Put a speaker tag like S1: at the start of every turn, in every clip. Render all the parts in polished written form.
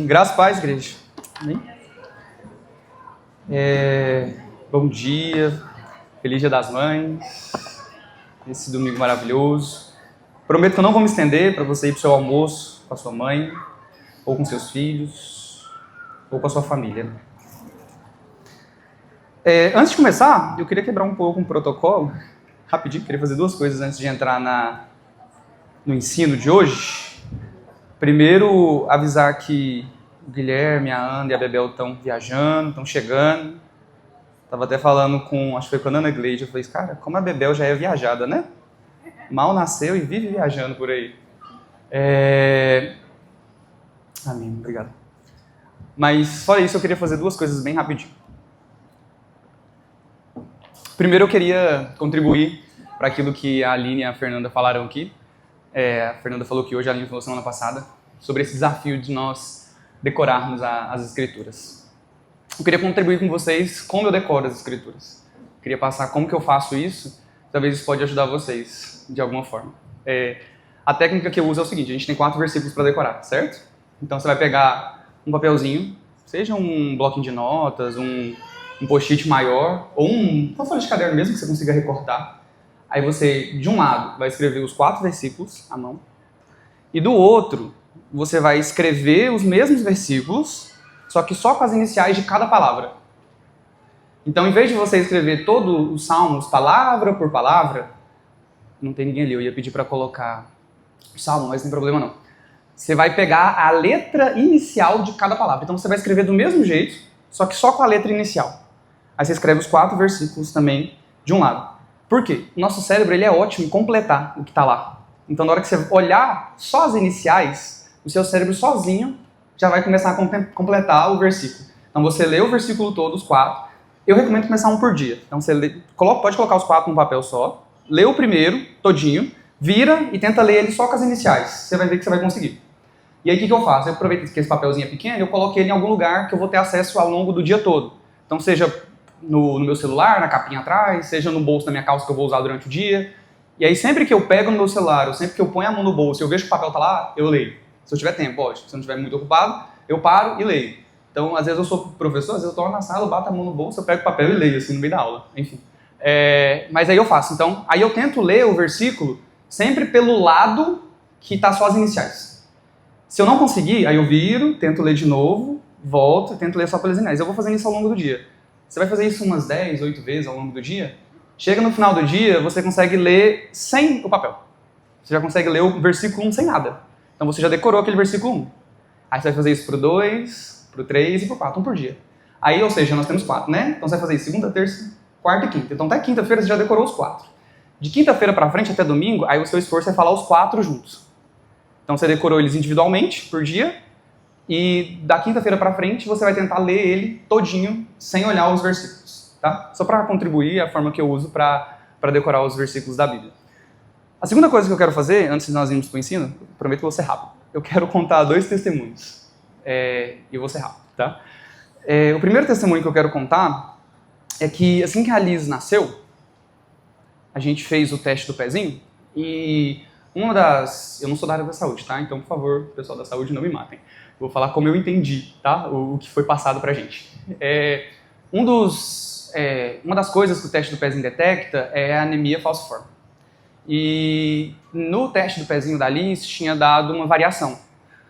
S1: Graças a paz, igreja. Amém? Bom dia, feliz Dia das Mães, esse domingo maravilhoso. Prometo que eu não vou me estender para você ir para o seu almoço com a sua mãe, ou com seus filhos, ou com a sua família. Antes de começar, eu queria quebrar um pouco um protocolo, rapidinho, queria fazer duas coisas antes de entrar no ensino de hoje. Primeiro, avisar que o Guilherme, a Ana e a Bebel estão viajando, estão chegando. Estava até falando acho que foi com a Ana Gleide, eu falei, cara, como a Bebel já é viajada, né? Mal nasceu e vive viajando por aí. Amém, obrigado. Mas fora isso, eu queria fazer duas coisas bem rapidinho. Primeiro, eu queria contribuir para aquilo que a Aline e a Fernanda falaram aqui. A Fernanda falou que hoje, a Aline falou semana passada, sobre esse desafio de nós decorarmos as Escrituras. Eu queria contribuir com vocês como eu decoro as Escrituras. Eu queria passar como que eu faço isso, talvez isso pode ajudar vocês de alguma forma. A técnica que eu uso é o seguinte, a gente tem 4 versículos para decorar, certo? Então você vai pegar um papelzinho, seja um bloquinho de notas, um post-it maior, ou uma folha de caderno mesmo que você consiga recortar. Aí você, de um lado, vai escrever os 4 versículos à mão, e do outro, você vai escrever os mesmos versículos, só que só com as iniciais de cada palavra. Então, em vez de você escrever todos os salmos, palavra por palavra, não tem ninguém ali, eu ia pedir para colocar o salmo, mas não tem problema não. Você vai pegar a letra inicial de cada palavra. Então, você vai escrever do mesmo jeito, só que só com a letra inicial. Aí você escreve os 4 versículos também de um lado. Por quê? O nosso cérebro ele é ótimo em completar o que está lá. Então, na hora que você olhar só as iniciais, o seu cérebro sozinho já vai começar a completar o versículo. Então, você lê o versículo todo, os 4. Eu recomendo começar um por dia. Então, você pode colocar os 4 num papel só, lê o primeiro, todinho, vira e tenta ler ele só com as iniciais. Você vai ver que você vai conseguir. E aí, o que eu faço? Eu aproveito que esse papelzinho é pequeno, eu coloco ele em algum lugar que eu vou ter acesso ao longo do dia todo. Então, seja no meu celular, na capinha atrás, seja no bolso da minha calça que eu vou usar durante o dia. E aí, sempre que eu pego no meu celular, ou sempre que eu ponho a mão no bolso e eu vejo que o papel tá lá, eu leio. Se eu tiver tempo, lógico. Se eu não estiver muito ocupado, eu paro e leio. Então, às vezes eu sou professor, às vezes eu tô na sala, eu bato a mão no bolso, eu pego o papel e leio, assim, no meio da aula. Enfim. Mas aí eu faço. Então, aí eu tento ler o versículo sempre pelo lado que tá só as iniciais. Se eu não conseguir, aí eu viro, tento ler de novo, volto e tento ler só pelas iniciais. Eu vou fazendo isso ao longo do dia. Você vai fazer isso umas 10, 8 vezes ao longo do dia. Chega no final do dia, você consegue ler sem o papel. Você já consegue ler o versículo 1 sem nada. Então você já decorou aquele versículo 1. Aí você vai fazer isso pro 2, pro 3 e pro 4, um por dia. Aí, ou seja, nós temos 4, né? Então você vai fazer isso segunda, terça, quarta e quinta. Então até quinta-feira você já decorou os 4. De quinta-feira pra frente até domingo, aí o seu esforço é falar os 4 juntos. Então você decorou eles individualmente por dia. E da quinta-feira pra frente, você vai tentar ler ele todinho, sem olhar os versículos, tá? Só para contribuir a forma que eu uso para decorar os versículos da Bíblia. A segunda coisa que eu quero fazer, antes de nós irmos para o ensino, prometo que eu vou ser rápido. Eu quero contar 2 testemunhos. E eu vou ser rápido, tá? O primeiro testemunho que eu quero contar é que assim que a Liz nasceu, a gente fez o teste do pezinho e eu não sou da área da saúde, tá? Então, por favor, pessoal da saúde, não me matem. Vou falar como eu entendi, tá? O que foi passado pra gente. Uma das coisas que o teste do pezinho detecta é a anemia falciforme. E no teste do pezinho da Liz tinha dado uma variação.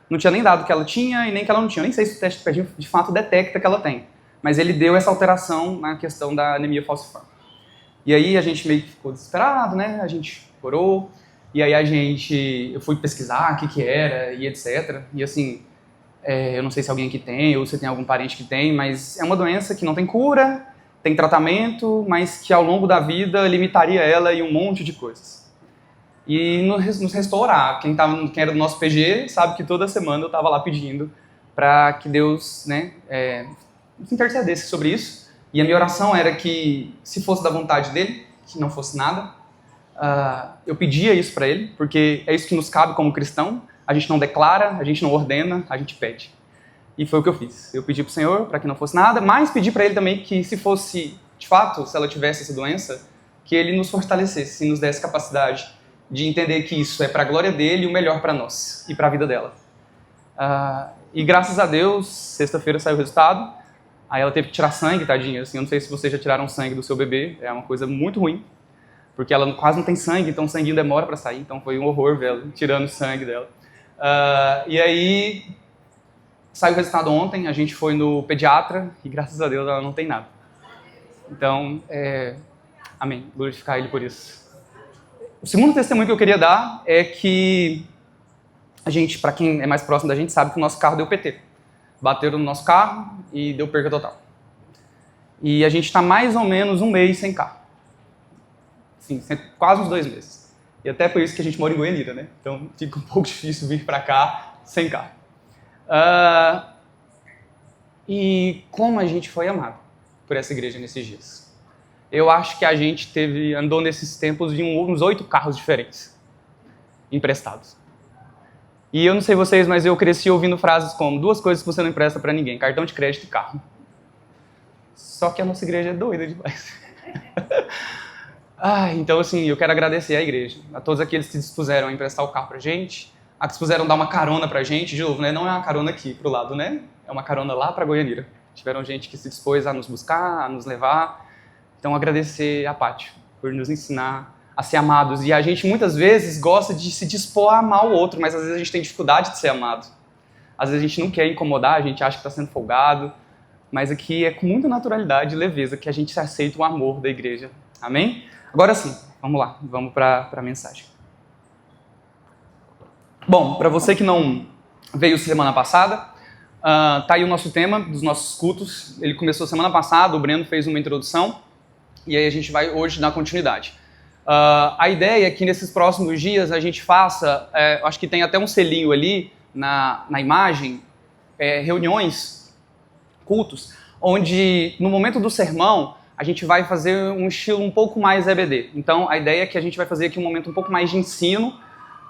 S1: Não tinha nem dado que ela tinha e nem que ela não tinha. Eu nem sei se o teste do pezinho de fato detecta que ela tem. Mas ele deu essa alteração na questão da anemia falciforme. E aí a gente meio que ficou desesperado, né? A gente orou. E aí eu fui pesquisar o que era e etc. E assim, eu não sei se alguém aqui tem ou se tem algum parente que tem, mas é uma doença que não tem cura, tem tratamento, mas que ao longo da vida limitaria ela em um monte de coisas. E nos restou orar. Quem era do nosso PG sabe que toda semana eu estava lá pedindo para que Deus, né, intercedesse sobre isso. E a minha oração era que, se fosse da vontade dele, que não fosse nada, eu pedia isso para ele, porque é isso que nos cabe como cristão. A gente não declara, a gente não ordena, a gente pede. E foi o que eu fiz. Eu pedi para o Senhor para que não fosse nada, mas pedi para ele também que, se fosse, de fato, se ela tivesse essa doença, que ele nos fortalecesse e nos desse capacidade de entender que isso é para a glória dele e o melhor para nós e para a vida dela. E graças a Deus, sexta-feira saiu o resultado. Aí ela teve que tirar sangue, tadinha. Assim, eu não sei se vocês já tiraram sangue do seu bebê. É uma coisa muito ruim. Porque ela quase não tem sangue, então o sanguinho demora para sair. Então foi um horror, velho, tirando o sangue dela. E aí, saiu o resultado ontem. A gente foi no pediatra e graças a Deus ela não tem nada. Então, amém. Glorificar Ele por isso. O segundo testemunho que eu queria dar é que a gente, para quem é mais próximo da gente, sabe que o nosso carro deu PT. Bateram no nosso carro e deu perca total. E a gente está mais ou menos um mês sem carro. Sim, quase uns 2 meses. E até por isso que a gente mora em Goianira, né? Então fica um pouco difícil vir para cá sem carro. E como a gente foi amado por essa igreja nesses dias. Eu acho que a gente andou nesses tempos de uns 8 carros diferentes, emprestados. E eu não sei vocês, mas eu cresci ouvindo frases como 2 coisas que você não empresta para ninguém, cartão de crédito e carro. Só que a nossa igreja é doida demais. Então assim, eu quero agradecer à igreja, a todos aqueles que se dispuseram a emprestar o carro pra gente, a que se dispuseram a dar uma carona pra gente, de novo, né? Não é uma carona aqui pro lado, né? É uma carona lá pra Goianira. Tiveram gente que se dispôs a nos buscar, a nos levar. Então agradecer a Pátio por nos ensinar a ser amados. E a gente muitas vezes gosta de se dispor a amar o outro, mas às vezes a gente tem dificuldade de ser amado. Às vezes a gente não quer incomodar, a gente acha que está sendo folgado, mas aqui é com muita naturalidade e leveza que a gente aceita o amor da igreja. Amém? Agora sim, vamos lá, vamos para a mensagem. Bom, para você que não veio semana passada, tá aí o nosso tema dos nossos cultos. Ele começou semana passada, o Breno fez uma introdução, e aí a gente vai hoje dar continuidade. A ideia é que nesses próximos dias a gente faça, acho que tem até um selinho ali na imagem, reuniões, cultos, onde no momento do sermão a gente vai fazer um estilo um pouco mais EBD. Então a ideia é que a gente vai fazer aqui um momento um pouco mais de ensino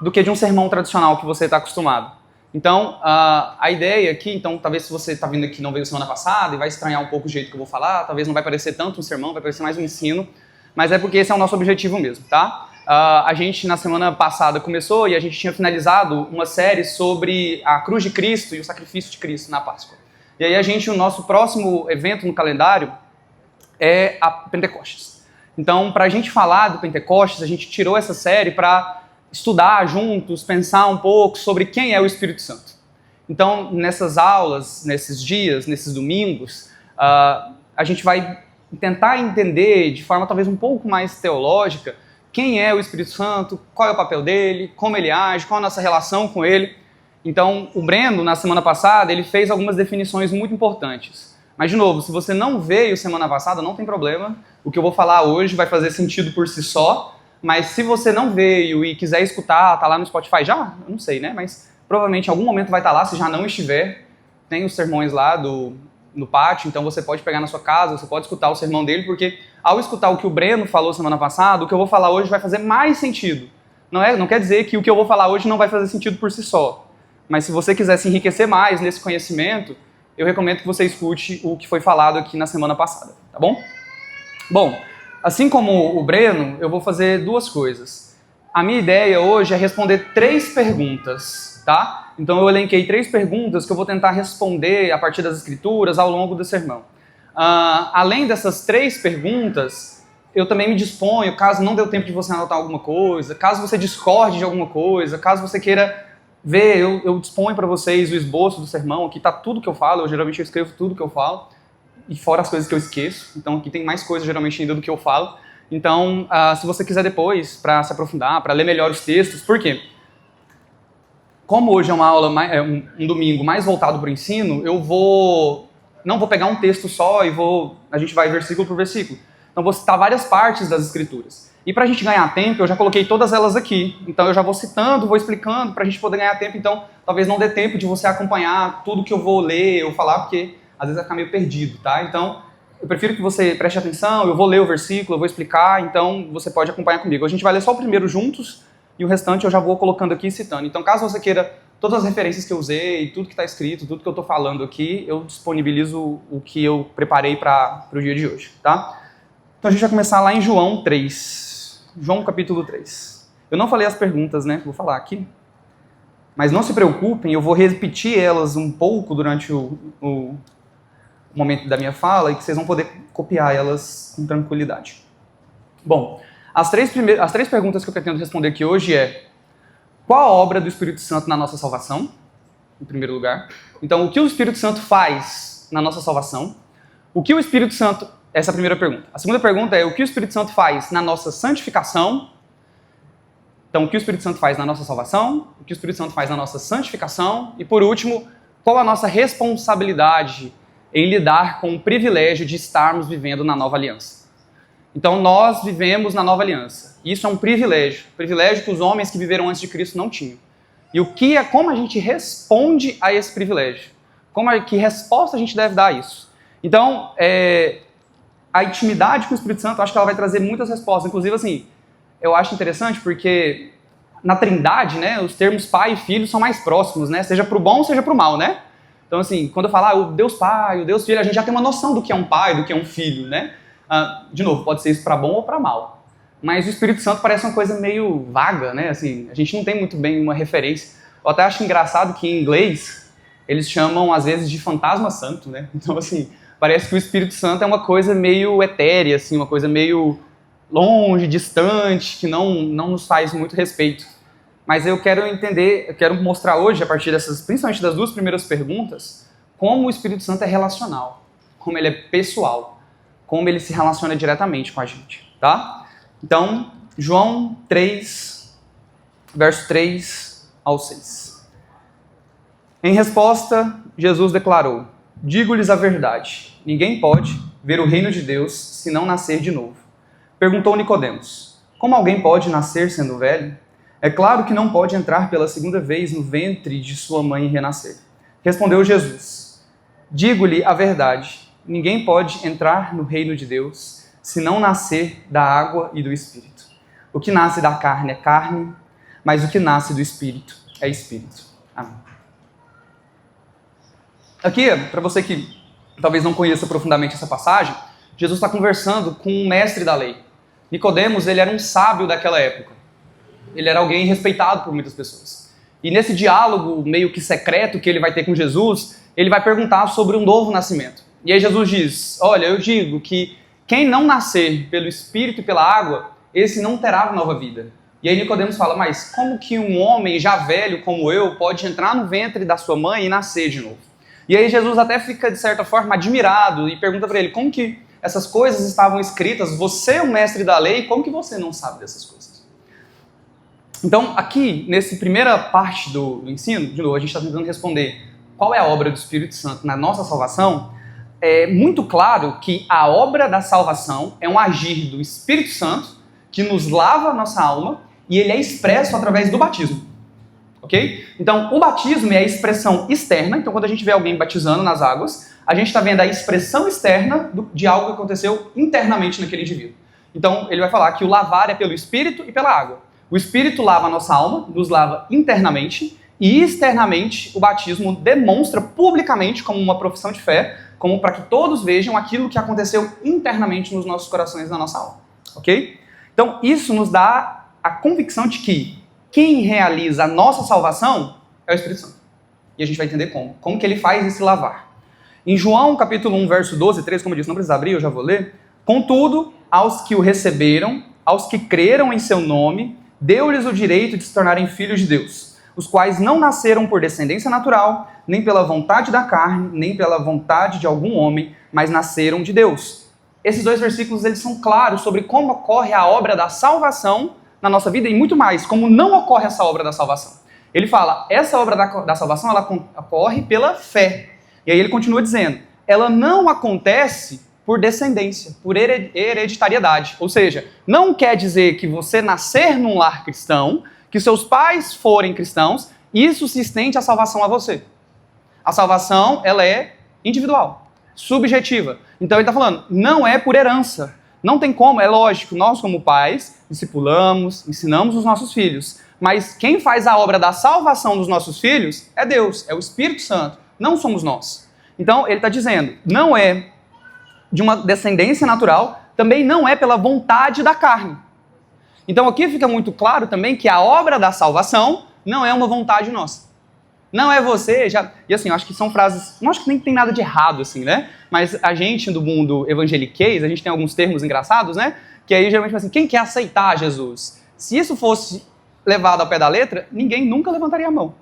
S1: do que de um sermão tradicional que você está acostumado. Então a ideia aqui, então talvez se você está vindo aqui e não veio semana passada e vai estranhar um pouco o jeito que eu vou falar, talvez não vai parecer tanto um sermão, vai parecer mais um ensino, mas é porque esse é o nosso objetivo mesmo, tá? A gente, na semana passada, começou e a gente tinha finalizado uma série sobre a cruz de Cristo e o sacrifício de Cristo na Páscoa. E aí o nosso próximo evento no calendário é a Pentecostes. Então, para a gente falar do Pentecostes, a gente tirou essa série para estudar juntos, pensar um pouco sobre quem é o Espírito Santo. Então, nessas aulas, nesses dias, nesses domingos, a gente vai tentar entender de forma talvez um pouco mais teológica quem é o Espírito Santo, qual é o papel dele, como ele age, qual a nossa relação com ele. Então, o Breno, na semana passada, ele fez algumas definições muito importantes. Mas, de novo, se você não veio semana passada, não tem problema. O que eu vou falar hoje vai fazer sentido por si só. Mas se você não veio e quiser escutar, tá lá no Spotify já? Eu não sei, né? Mas provavelmente em algum momento vai estar lá, se já não estiver. Tem os sermões lá no pátio, então você pode pegar na sua casa, você pode escutar o sermão dele, porque ao escutar o que o Breno falou semana passada, o que eu vou falar hoje vai fazer mais sentido. Não quer dizer que o que eu vou falar hoje não vai fazer sentido por si só. Mas se você quiser se enriquecer mais nesse conhecimento, eu recomendo que você escute o que foi falado aqui na semana passada, tá bom? Bom, assim como o Breno, eu vou fazer 2 coisas. A minha ideia hoje é responder 3 perguntas, tá? Então eu elenquei 3 perguntas que eu vou tentar responder a partir das escrituras ao longo do sermão. Além dessas 3 perguntas, eu também me disponho, caso não deu tempo de você anotar alguma coisa, caso você discorde de alguma coisa, caso você queira ver, eu disponho para vocês o esboço do sermão, aqui está tudo que eu falo, geralmente eu escrevo tudo que eu falo, e fora as coisas que eu esqueço, então aqui tem mais coisas geralmente ainda do que eu falo. Então, se você quiser depois, para se aprofundar, para ler melhor os textos, por quê? Como hoje é uma aula, um domingo mais voltado para o ensino, não vou pegar um texto só e a gente vai versículo por versículo. Então vou citar várias partes das escrituras. E para a gente ganhar tempo, eu já coloquei todas elas aqui. Então eu já vou citando, vou explicando para a gente poder ganhar tempo. Então talvez não dê tempo de você acompanhar tudo que eu vou ler ou falar, porque às vezes vai ficar meio perdido, tá? Então eu prefiro que você preste atenção, eu vou ler o versículo, eu vou explicar, então você pode acompanhar comigo. A gente vai ler só o primeiro juntos, e o restante eu já vou colocando aqui e citando. Então, caso você queira todas as referências que eu usei, tudo que está escrito, tudo que eu estou falando aqui, eu disponibilizo o que eu preparei para o dia de hoje, tá? Então, a gente vai começar lá em João 3. João capítulo 3. Eu não falei as perguntas, né? Vou falar aqui. Mas não se preocupem, eu vou repetir elas um pouco durante o momento da minha fala e que vocês vão poder copiar elas com tranquilidade. Bom, as três perguntas que eu pretendo responder aqui hoje qual a obra do Espírito Santo na nossa salvação? Em primeiro lugar. Então, o que o Espírito Santo faz na nossa salvação? O que o Espírito Santo... Essa é a primeira pergunta. A segunda pergunta é o que o Espírito Santo faz na nossa santificação? Então, o que o Espírito Santo faz na nossa salvação? O que o Espírito Santo faz na nossa santificação? E, por último, qual a nossa responsabilidade em lidar com o privilégio de estarmos vivendo na nova aliança? Então, nós vivemos na nova aliança. Isso é um privilégio que os homens que viveram antes de Cristo não tinham. E como a gente responde a esse privilégio? Que resposta a gente deve dar a isso? Então, a intimidade com o Espírito Santo, eu acho que ela vai trazer muitas respostas. Inclusive, assim, eu acho interessante porque na Trindade, né, os termos pai e filho são mais próximos, né? Seja pro bom, seja pro mal, né? Então, assim, quando eu falar o Deus Pai, o Deus Filho, a gente já tem uma noção do que é um pai, do que é um filho, né? De novo, pode ser isso para bom ou para mal. Mas o Espírito Santo parece uma coisa meio vaga, né? Assim, a gente não tem muito bem uma referência. Eu até acho engraçado que em inglês eles chamam, às vezes, de fantasma santo, né? Então, assim, parece que o Espírito Santo é uma coisa meio etérea, assim, uma coisa meio longe, distante, que não nos faz muito respeito. Mas eu quero mostrar hoje, a partir principalmente das duas primeiras perguntas, como o Espírito Santo é relacional, como ele é pessoal, como ele se relaciona diretamente com a gente, tá? Então, João 3, verso 3 ao 6. Em resposta, Jesus declarou: digo-lhes a verdade, ninguém pode ver o reino de Deus se não nascer de novo. Perguntou Nicodemos: como alguém pode nascer sendo velho? É claro que não pode entrar pela segunda vez no ventre de sua mãe e renascer. Respondeu Jesus: digo-lhe a verdade, ninguém pode entrar no reino de Deus se não nascer da água e do Espírito. O que nasce da carne é carne, mas o que nasce do Espírito é Espírito. Amém. Aqui, para você que talvez não conheça profundamente essa passagem, Jesus está conversando com um mestre da lei. Nicodemos, ele era um sábio daquela época. Ele era alguém respeitado por muitas pessoas. E nesse diálogo meio que secreto que ele vai ter com Jesus, ele vai perguntar sobre um novo nascimento. E aí Jesus diz: olha, eu digo que quem não nascer pelo Espírito e pela água, esse não terá nova vida. E aí Nicodemos fala: mas como que um homem já velho como eu pode entrar no ventre da sua mãe e nascer de novo? E aí Jesus até fica, de certa forma, admirado e pergunta para ele: como que essas coisas estavam escritas? Você é um mestre da lei, como que você não sabe dessas coisas? Então, aqui, nessa primeira parte do ensino, de novo, a gente está tentando responder qual é a obra do Espírito Santo na nossa salvação. É muito claro que a obra da salvação é um agir do Espírito Santo que nos lava a nossa alma e ele é expresso através do batismo. Ok? Então, o batismo é a expressão externa. Então, quando a gente vê alguém batizando nas águas, a gente está vendo a expressão externa de algo que aconteceu internamente naquele indivíduo. Então, ele vai falar que o lavar é pelo Espírito e pela água. O Espírito lava a nossa alma, nos lava internamente, e externamente o batismo demonstra publicamente como uma profissão de fé, como para que todos vejam aquilo que aconteceu internamente nos nossos corações e na nossa alma. Ok? Então, isso nos dá a convicção de que quem realiza a nossa salvação é o Espírito Santo. E a gente vai entender como. Como que ele faz esse lavar. Em João, capítulo 1, verso 12 e 13, como eu disse, não precisa abrir, eu já vou ler. Contudo, aos que o receberam, aos que creram em seu nome, deu-lhes o direito de se tornarem filhos de Deus, os quais não nasceram por descendência natural, nem pela vontade da carne, nem pela vontade de algum homem, mas nasceram de Deus. Esses dois versículos eles são claros sobre como ocorre a obra da salvação na nossa vida e muito mais, como não ocorre essa obra da salvação. Ele fala, essa obra da salvação ela ocorre pela fé. E aí ele continua dizendo, ela não acontece por descendência, por hereditariedade. Ou seja, não quer dizer que você nascer num lar cristão, que seus pais forem cristãos, isso se estende a salvação a você. A salvação, ela é individual, subjetiva. Então ele está falando, não é por herança. Não tem como, é lógico, nós como pais, discipulamos, ensinamos os nossos filhos. Mas quem faz a obra da salvação dos nossos filhos é Deus, é o Espírito Santo, não somos nós. Então ele está dizendo, não é de uma descendência natural, também não é pela vontade da carne. Então aqui fica muito claro também que a obra da salvação não é uma vontade nossa. Não é você, já... E assim, eu acho que são frases... Não acho que nem tem nada de errado, assim, né? Mas a gente, do mundo evangeliquez, a gente tem alguns termos engraçados, né? Que aí, geralmente, assim, quem quer aceitar Jesus? Se isso fosse levado ao pé da letra, ninguém nunca levantaria a mão.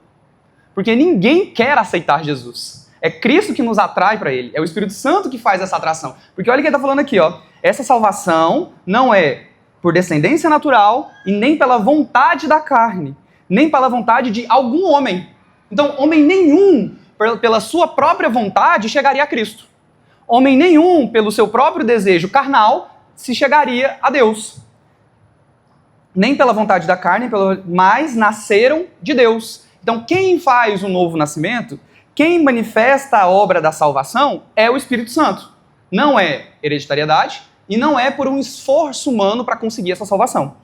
S1: Porque ninguém quer aceitar Jesus. É Cristo que nos atrai para Ele. É o Espírito Santo que faz essa atração. Porque olha o que ele está falando aqui, ó. Essa salvação não é por descendência natural e nem pela vontade da carne, nem pela vontade de algum homem. Então, homem nenhum, pela sua própria vontade, chegaria a Cristo. Homem nenhum, pelo seu próprio desejo carnal, se chegaria a Deus. Nem pela vontade da carne, mas nasceram de Deus. Então, quem faz o novo nascimento, quem manifesta a obra da salvação, é o Espírito Santo. Não é hereditariedade e não é por um esforço humano para conseguir essa salvação.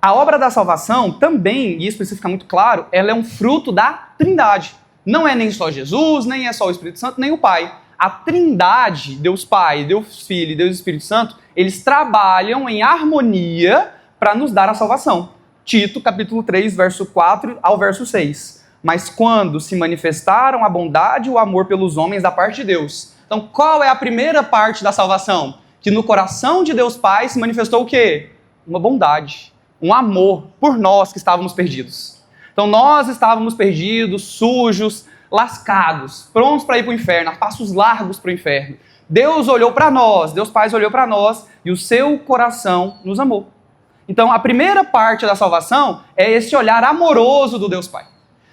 S1: A obra da salvação também, e isso precisa ficar muito claro, ela é um fruto da Trindade. Não é nem só Jesus, nem é só o Espírito Santo, nem o Pai. A Trindade, Deus Pai, Deus Filho e Deus Espírito Santo, eles trabalham em harmonia para nos dar a salvação. Tito, capítulo 3, verso 4 ao verso 6. Mas quando se manifestaram a bondade e o amor pelos homens da parte de Deus. Então, qual é a primeira parte da salvação? Que no coração de Deus Pai se manifestou o quê? Uma bondade, um amor por nós que estávamos perdidos. Então, nós estávamos perdidos, sujos, lascados, prontos para ir para o inferno, a passos largos para o inferno. Deus olhou para nós, Deus Pai olhou para nós e o seu coração nos amou. Então, a primeira parte da salvação é esse olhar amoroso do Deus Pai.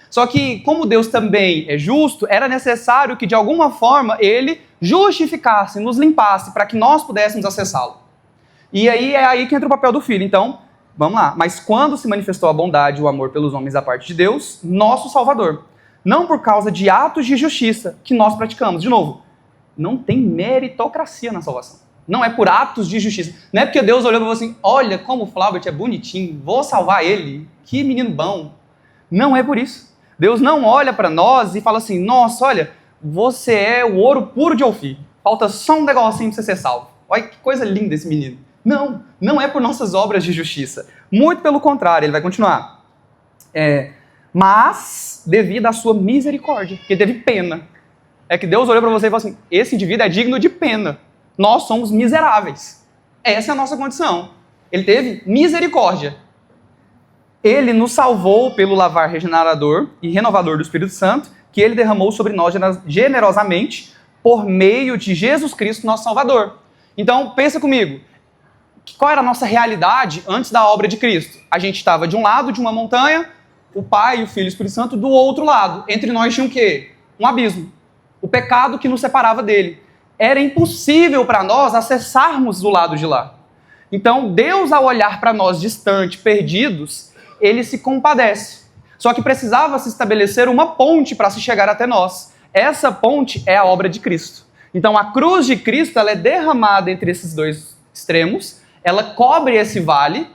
S1: Só que, como Deus também é justo, era necessário que, de alguma forma, Ele justificasse, nos limpasse, para que nós pudéssemos acessá-lo. E aí é aí que entra o papel do Filho. Então, vamos lá. Mas quando se manifestou a bondade e o amor pelos homens da parte de Deus, nosso Salvador, não por causa de atos de justiça que nós praticamos. De novo, não tem meritocracia na salvação. Não é por atos de justiça. Não é porque Deus olhou e falou assim, olha como o Flaubert é bonitinho, vou salvar ele, que menino bom. Não é por isso. Deus não olha para nós e fala assim, nossa, olha, você é o ouro puro de Ofir. Falta só um negocinho para você ser salvo. Olha que coisa linda esse menino. Não, não é por nossas obras de justiça. Muito pelo contrário, ele vai continuar. Mas devido à sua misericórdia, que teve pena. É que Deus olhou para você e falou assim, esse indivíduo é digno de pena. Nós somos miseráveis. Essa é a nossa condição. Ele teve misericórdia. Ele nos salvou pelo lavar regenerador e renovador do Espírito Santo, que ele derramou sobre nós generosamente por meio de Jesus Cristo, nosso Salvador. Então, pensa comigo. Qual era a nossa realidade antes da obra de Cristo? A gente estava de um lado de uma montanha, o Pai, o Filho e o Espírito Santo do outro lado. Entre nós tinha o quê? Um abismo. O pecado que nos separava dele. Era impossível para nós acessarmos do lado de lá. Então, Deus, ao olhar para nós distante, perdidos, ele se compadece. Só que precisava se estabelecer uma ponte para se chegar até nós. Essa ponte é a obra de Cristo. Então, a cruz de Cristo ela é derramada entre esses dois extremos, ela cobre esse vale,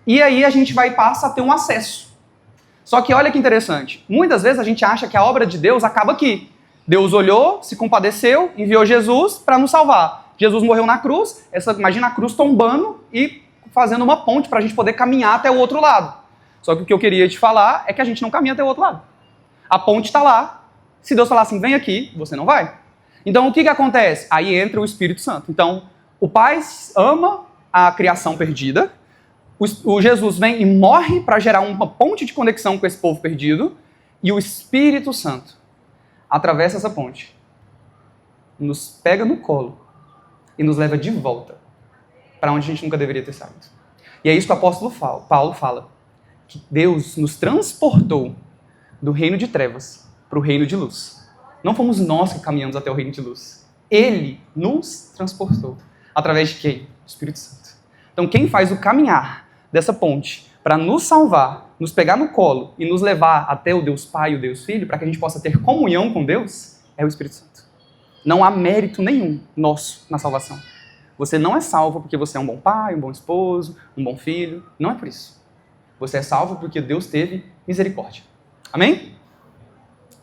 S1: e aí a gente passa a ter um acesso. Só que olha que interessante, muitas vezes a gente acha que a obra de Deus acaba aqui. Deus olhou, se compadeceu, enviou Jesus para nos salvar. Jesus morreu na cruz, imagina a cruz tombando e fazendo uma ponte para a gente poder caminhar até o outro lado. Só que o que eu queria te falar é que a gente não caminha até o outro lado. A ponte está lá. Se Deus falar assim, vem aqui, você não vai. Então o que acontece? Aí entra o Espírito Santo. Então o Pai ama a criação perdida. O Jesus vem e morre para gerar uma ponte de conexão com esse povo perdido. E o Espírito Santo atravessa essa ponte, nos pega no colo e nos leva de volta para onde a gente nunca deveria ter saído. E é isso que o apóstolo Paulo fala, que Deus nos transportou do reino de trevas para o reino de luz. Não fomos nós que caminhamos até o reino de luz. Ele nos transportou. Através de quem? O Espírito Santo. Então quem faz o caminhar dessa ponte para nos salvar, nos pegar no colo e nos levar até o Deus Pai e o Deus Filho, para que a gente possa ter comunhão com Deus, é o Espírito Santo. Não há mérito nenhum nosso na salvação. Você não é salvo porque você é um bom pai, um bom esposo, um bom filho. Não é por isso. Você é salvo porque Deus teve misericórdia. Amém?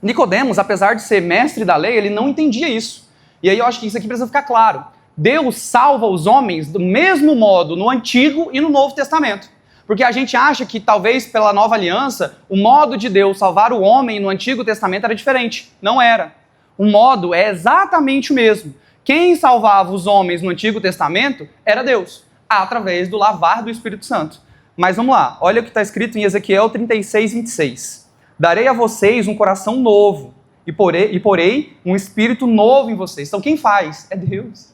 S1: Nicodemos, apesar de ser mestre da lei, ele não entendia isso. E aí eu acho que isso aqui precisa ficar claro. Deus salva os homens do mesmo modo no Antigo e no Novo Testamento. Porque a gente acha que talvez pela nova aliança, o modo de Deus salvar o homem no Antigo Testamento era diferente. Não era. O modo é exatamente o mesmo. Quem salvava os homens no Antigo Testamento era Deus, através do lavar do Espírito Santo. Mas vamos lá, olha o que está escrito em Ezequiel 36, 26. Darei a vocês um coração novo e porei um espírito novo em vocês. Então quem faz? É Deus.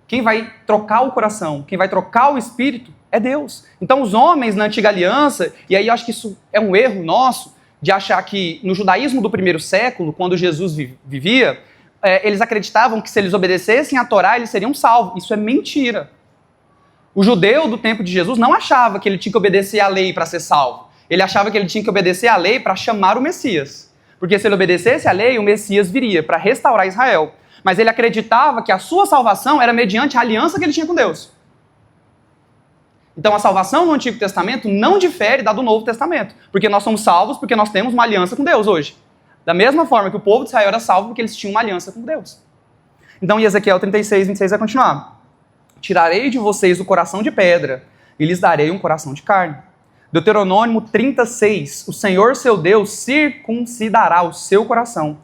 S1: Quem vai trocar o coração, quem vai trocar o espírito é Deus. Então os homens na antiga aliança, e aí eu acho que isso é um erro nosso, de achar que no judaísmo do primeiro século, quando Jesus vivia, eles acreditavam que se eles obedecessem à Torá, eles seriam salvos. Isso é mentira. O judeu do tempo de Jesus não achava que ele tinha que obedecer à lei para ser salvo. Ele achava que ele tinha que obedecer à lei para chamar o Messias. Porque se ele obedecesse à lei, o Messias viria para restaurar Israel. Mas ele acreditava que a sua salvação era mediante a aliança que ele tinha com Deus. Então a salvação no Antigo Testamento não difere da do Novo Testamento. Porque nós somos salvos porque nós temos uma aliança com Deus hoje. Da mesma forma que o povo de Israel era salvo porque eles tinham uma aliança com Deus. Então em Ezequiel 36, 26 vai continuar. Tirarei de vocês o coração de pedra e lhes darei um coração de carne. Deuteronômio 36. O Senhor seu Deus circuncidará o seu coração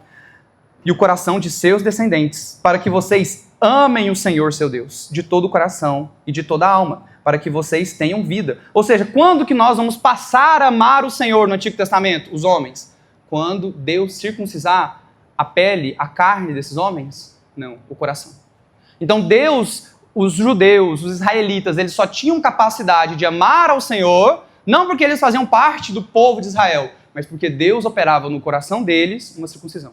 S1: e o coração de seus descendentes, para que vocês amem o Senhor seu Deus de todo o coração e de toda a alma, para que vocês tenham vida. Ou seja, quando que nós vamos passar a amar o Senhor no Antigo Testamento? Os homens. Quando Deus circuncisar a pele, a carne desses homens? Não, o coração. Então Deus, os judeus, os israelitas, eles só tinham capacidade de amar ao Senhor, não porque eles faziam parte do povo de Israel, mas porque Deus operava no coração deles uma circuncisão.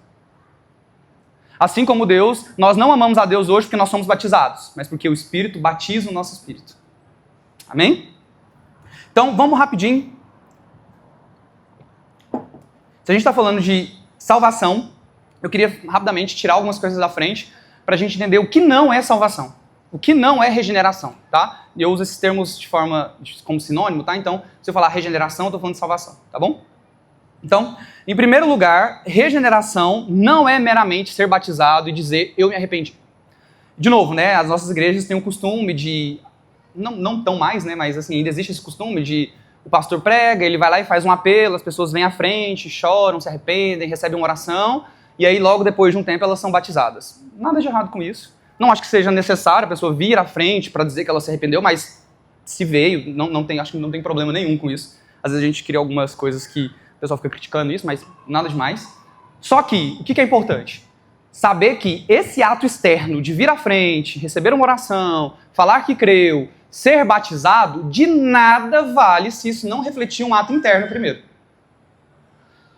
S1: Assim como Deus, nós não amamos a Deus hoje porque nós somos batizados, mas porque o Espírito batiza o nosso espírito. Amém? Então, vamos rapidinho. Se a gente está falando de salvação, eu queria rapidamente tirar algumas coisas da frente para a gente entender o que não é salvação. O que não é regeneração, tá? Eu uso esses termos de forma como sinônimo, tá? Então, se eu falar regeneração, eu estou falando de salvação, tá bom? Então, em primeiro lugar, regeneração não é meramente ser batizado e dizer, eu me arrependi. De novo, né? As nossas igrejas têm um costume de, não tão mais, né? Mas assim, ainda existe esse costume de o pastor prega, ele vai lá e faz um apelo, as pessoas vêm à frente, choram, se arrependem, recebem uma oração, e aí logo depois de um tempo elas são batizadas. Nada de errado com isso. Não acho que seja necessário a pessoa vir à frente para dizer que ela se arrependeu, mas se veio, acho que não tem problema nenhum com isso. Às vezes a gente cria algumas coisas que o pessoal fica criticando isso, mas nada demais. Só que, o que é importante? Saber que esse ato externo de vir à frente, receber uma oração, falar que creu, ser batizado, de nada vale se isso não refletir um ato interno primeiro.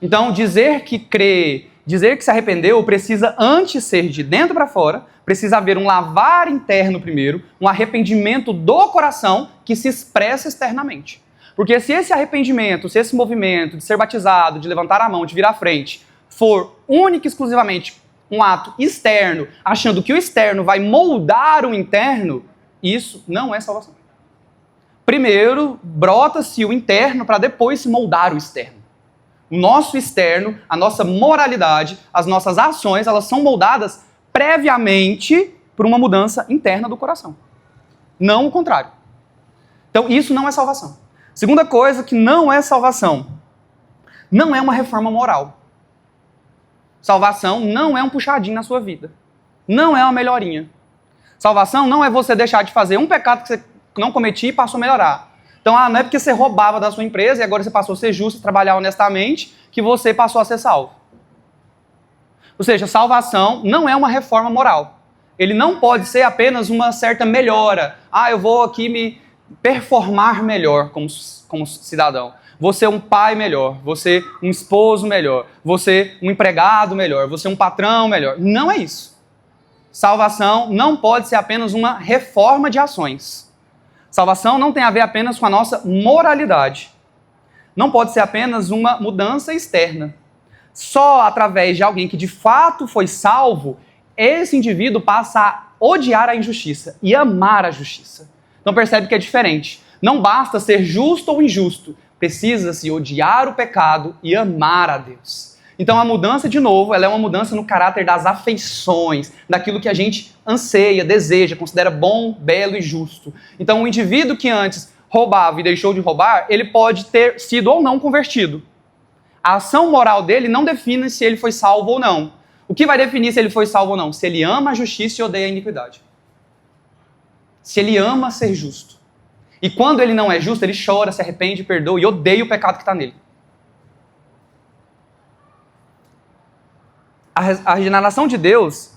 S1: Então, dizer que crê, dizer que se arrependeu, precisa antes ser de dentro para fora, precisa haver um lavar interno primeiro, um arrependimento do coração que se expressa externamente. Porque se esse arrependimento, se esse movimento de ser batizado, de levantar a mão, de vir à frente, for único e exclusivamente um ato externo, achando que o externo vai moldar o interno, isso não é salvação. Primeiro, brota-se o interno para depois se moldar o externo. O nosso externo, a nossa moralidade, as nossas ações, elas são moldadas previamente por uma mudança interna do coração. Não o contrário. Então, isso não é salvação. Segunda coisa que não é salvação. Não é uma reforma moral. Salvação não é um puxadinho na sua vida. Não é uma melhorinha. Salvação não é você deixar de fazer um pecado que você não cometia e passou a melhorar. Então, não é porque você roubava da sua empresa e agora você passou a ser justo, trabalhar honestamente, que você passou a ser salvo. Ou seja, salvação não é uma reforma moral. Ele não pode ser apenas uma certa melhora. Eu vou aqui me performar melhor como cidadão. Vou ser um pai melhor, vou ser um esposo melhor, vou ser um empregado melhor, vou ser um patrão melhor. Não é isso. Salvação não pode ser apenas uma reforma de ações. Salvação não tem a ver apenas com a nossa moralidade. Não pode ser apenas uma mudança externa. Só através de alguém que de fato foi salvo, esse indivíduo passa a odiar a injustiça e amar a justiça. Então percebe que é diferente. Não basta ser justo ou injusto. Precisa-se odiar o pecado e amar a Deus. Então a mudança, de novo, ela é uma mudança no caráter das afeições, daquilo que a gente anseia, deseja, considera bom, belo e justo. Então o indivíduo que antes roubava e deixou de roubar, ele pode ter sido ou não convertido. A ação moral dele não define se ele foi salvo ou não. O que vai definir se ele foi salvo ou não? Se ele ama a justiça e odeia a iniquidade. Se ele ama ser justo. E quando ele não é justo, ele chora, se arrepende, perdoa e odeia o pecado que está nele. A regeneração de Deus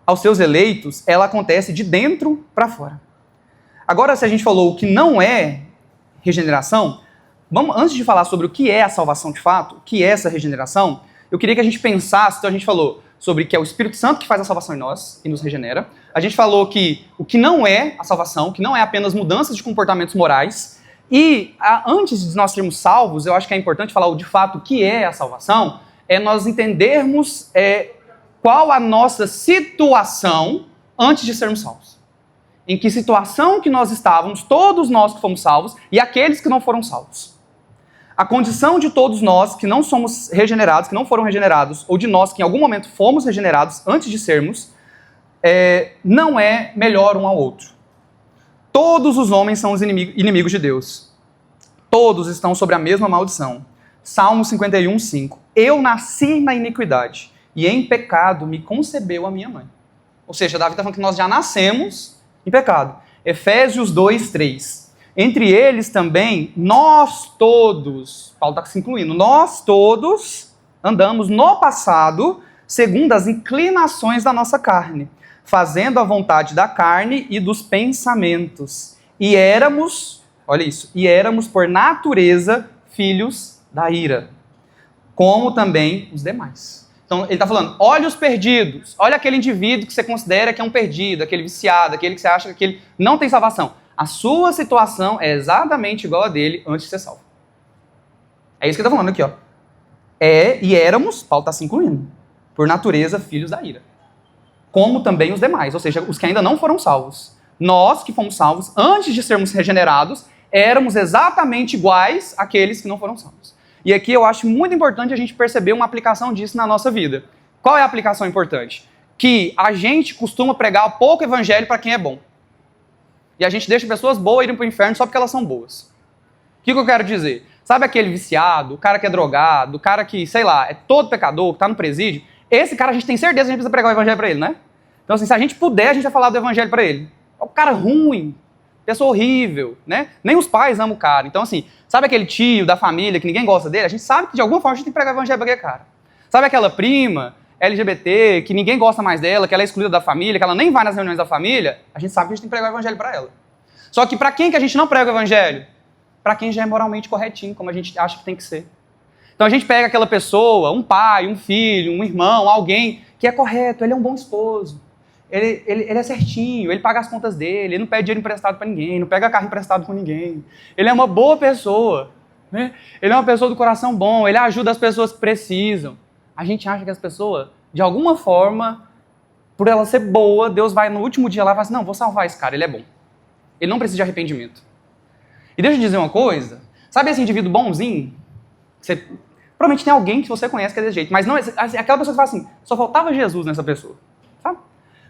S1: aos seus eleitos, ela acontece de dentro para fora. Agora, se a gente falou o que não é regeneração, antes de falar sobre o que é a salvação de fato, o que é essa regeneração, eu queria que a gente pensasse, então a gente falou sobre que é o Espírito Santo que faz a salvação em nós e nos regenera. A gente falou que o que não é a salvação, que não é apenas mudanças de comportamentos morais. E antes de nós sermos salvos, eu acho que é importante falar de fato o que é a salvação, é nós entendermos qual a nossa situação antes de sermos salvos. Em que situação que nós estávamos, todos nós que fomos salvos e aqueles que não foram salvos. A condição de todos nós que não somos regenerados, que não foram regenerados, ou de nós que em algum momento fomos regenerados antes de sermos, não é melhor um ao outro. Todos os homens são os inimigos de Deus. Todos estão sobre a mesma maldição. Salmo 51, 5. Eu nasci na iniquidade, e em pecado me concebeu a minha mãe. Ou seja, Davi está falando que nós já nascemos em pecado. Efésios 2, 3. Entre eles também, nós todos, Paulo está se incluindo, nós todos andamos no passado, segundo as inclinações da nossa carne, fazendo a vontade da carne e dos pensamentos. E éramos, olha isso, e éramos por natureza filhos da ira, como também os demais. Então ele está falando, olha os perdidos, olha aquele indivíduo que você considera que é um perdido, aquele viciado, aquele que você acha que ele não tem salvação. A sua situação é exatamente igual a dele antes de ser salvo. É isso que ele está falando aqui, ó. E éramos, Paulo está se incluindo, por natureza filhos da ira, como também os demais, ou seja, os que ainda não foram salvos. Nós que fomos salvos, antes de sermos regenerados, éramos exatamente iguais àqueles que não foram salvos. E aqui eu acho muito importante a gente perceber uma aplicação disso na nossa vida. Qual é a aplicação importante? Que a gente costuma pregar pouco evangelho para quem é bom. E a gente deixa pessoas boas irem para o inferno só porque elas são boas. O que eu quero dizer? Sabe aquele viciado, o cara que é drogado, o cara que, sei lá, é todo pecador, que está no presídio? Esse cara a gente tem certeza que a gente precisa pregar o evangelho para ele, né? Então assim, se a gente puder, a gente vai falar do evangelho para ele. É um cara ruim, pessoa horrível, né? Nem os pais amam o cara. Então assim, sabe aquele tio da família que ninguém gosta dele? A gente sabe que de alguma forma a gente tem que pregar o evangelho para aquele cara. Sabe aquela prima LGBT que ninguém gosta mais dela, que ela é excluída da família, que ela nem vai nas reuniões da família? A gente sabe que a gente tem que pregar o evangelho para ela. Só que para quem que a gente não prega o evangelho? Para quem já é moralmente corretinho, como a gente acha que tem que ser. Então a gente pega aquela pessoa, um pai, um filho, um irmão, alguém que é correto, ele é um bom esposo, ele é certinho, ele paga as contas dele, ele não pede dinheiro emprestado para ninguém, não pega carro emprestado com ninguém. Ele é uma boa pessoa, né? Ele é uma pessoa do coração bom, ele ajuda as pessoas que precisam. A gente acha que as pessoas, de alguma forma, por ela ser boa, Deus vai no último dia lá e fala assim, não, vou salvar esse cara, ele é bom. Ele não precisa de arrependimento. E deixa eu dizer uma coisa, sabe esse indivíduo bonzinho? Provavelmente tem alguém que você conhece que é desse jeito, mas não, aquela pessoa que fala assim, só faltava Jesus nessa pessoa.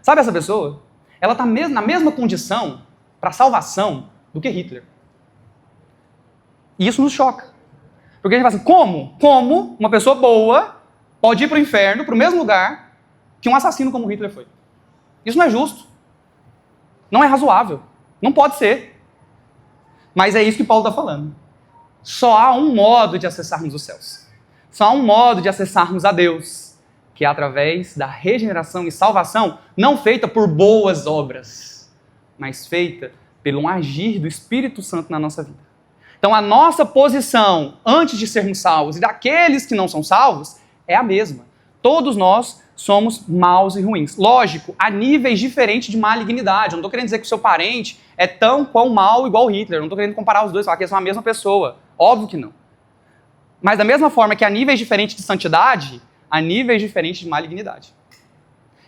S1: Sabe essa pessoa? Ela está na mesma condição para salvação do que Hitler. E isso nos choca. Porque a gente fala assim, como uma pessoa boa pode ir para o inferno, para o mesmo lugar que um assassino como Hitler foi? Isso não é justo. Não é razoável. Não pode ser. Mas é isso que Paulo está falando. Só há um modo de acessarmos os céus. Só há um modo de acessarmos a Deus, que é através da regeneração e salvação, não feita por boas obras, mas feita pelo agir do Espírito Santo na nossa vida. Então a nossa posição antes de sermos salvos e daqueles que não são salvos é a mesma. Todos nós somos maus e ruins. Lógico, a níveis diferentes de malignidade. Eu não estou querendo dizer que o seu parente é tão quão mal igual Hitler. Eu não estou querendo comparar os dois, falar que eles são a mesma pessoa. Óbvio que não. Mas da mesma forma que há níveis diferentes de santidade, há níveis diferentes de malignidade.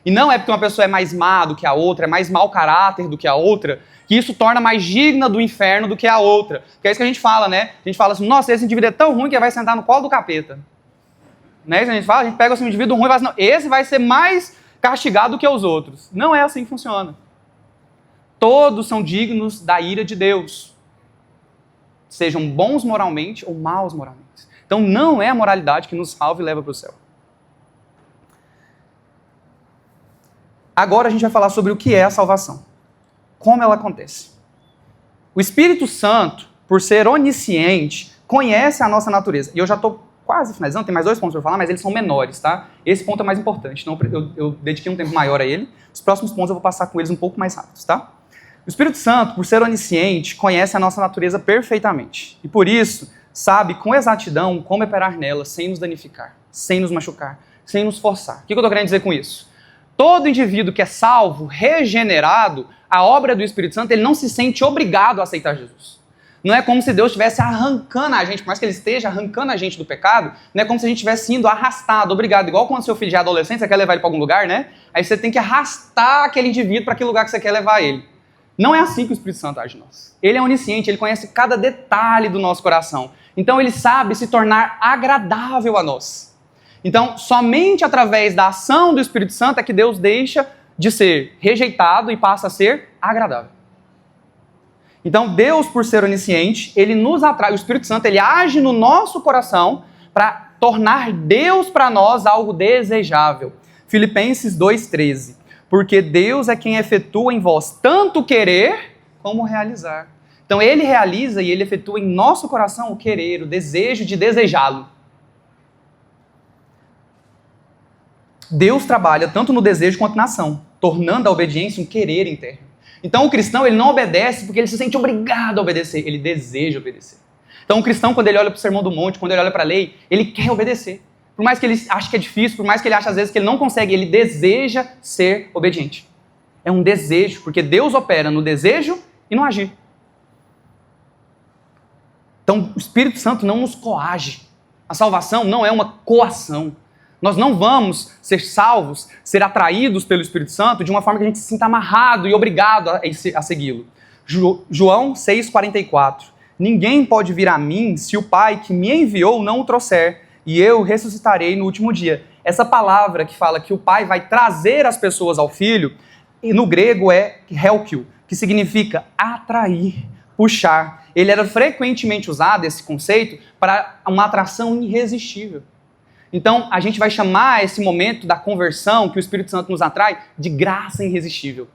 S1: E não é porque uma pessoa é mais má do que a outra, é mais mau caráter do que a outra, que isso torna mais digna do inferno do que a outra. Que é isso que a gente fala, né? A gente fala assim, nossa, esse indivíduo é tão ruim que vai sentar no colo do capeta. Né? Isso a gente fala, a gente pega assim, um indivíduo ruim e fala assim, não, esse vai ser mais castigado do que os outros. Não é assim que funciona. Todos são dignos da ira de Deus. sejam bons moralmente ou maus moralmente. Então não é a moralidade que nos salva e leva para o céu. Agora a gente vai falar sobre o que é a salvação. Como ela acontece. O Espírito Santo, por ser onisciente, conhece a nossa natureza. E eu já estou quase finalizando, tem mais 2 pontos para falar, mas eles são menores, tá? Esse ponto é mais importante, então eu dediquei um tempo maior a ele. Os próximos pontos eu vou passar com eles um pouco mais rápidos, tá? O Espírito Santo, por ser onisciente, conhece a nossa natureza perfeitamente. E por isso, sabe com exatidão como operar nela sem nos danificar, sem nos machucar, sem nos forçar. O que eu estou querendo dizer com isso? Todo indivíduo que é salvo, regenerado, a obra do Espírito Santo, ele não se sente obrigado a aceitar Jesus. Não é como se Deus estivesse arrancando a gente, por mais que Ele esteja arrancando a gente do pecado, não é como se a gente estivesse sendo arrastado, obrigado. Igual quando seu filho já é adolescente, você quer levar ele para algum lugar, né? Aí você tem que arrastar aquele indivíduo para aquele lugar que você quer levar ele. Não é assim que o Espírito Santo age em nós. Ele é onisciente, ele conhece cada detalhe do nosso coração. Então ele sabe se tornar agradável a nós. Então, somente através da ação do Espírito Santo é que Deus deixa de ser rejeitado e passa a ser agradável. Então, Deus, por ser onisciente, ele nos atrai, o Espírito Santo, ele age no nosso coração para tornar Deus para nós algo desejável. Filipenses 2,13. Porque Deus é quem efetua em vós tanto querer como realizar. Então, ele realiza e ele efetua em nosso coração o querer, o desejo de desejá-lo. Deus trabalha tanto no desejo quanto na ação, tornando a obediência um querer interno. Então o cristão, ele não obedece porque ele se sente obrigado a obedecer, ele deseja obedecer. Então o cristão, quando ele olha para o Sermão do Monte, quando ele olha para a lei, ele quer obedecer. Por mais que ele ache que é difícil, por mais que ele ache às vezes que ele não consegue, ele deseja ser obediente. É um desejo, porque Deus opera no desejo e no agir. Então o Espírito Santo não nos coage. A salvação não é uma coação. Nós não vamos ser salvos, ser atraídos pelo Espírito Santo de uma forma que a gente se sinta amarrado e obrigado a segui-lo. João 6,44. Ninguém pode vir a mim se o Pai que me enviou não o trouxer, e eu ressuscitarei no último dia. Essa palavra que fala que o Pai vai trazer as pessoas ao Filho, e no grego é helkio, que significa atrair, puxar. Ele era frequentemente usado, esse conceito, para uma atração irresistível. Então, a gente vai chamar esse momento da conversão, que o Espírito Santo nos atrai, de graça irresistível.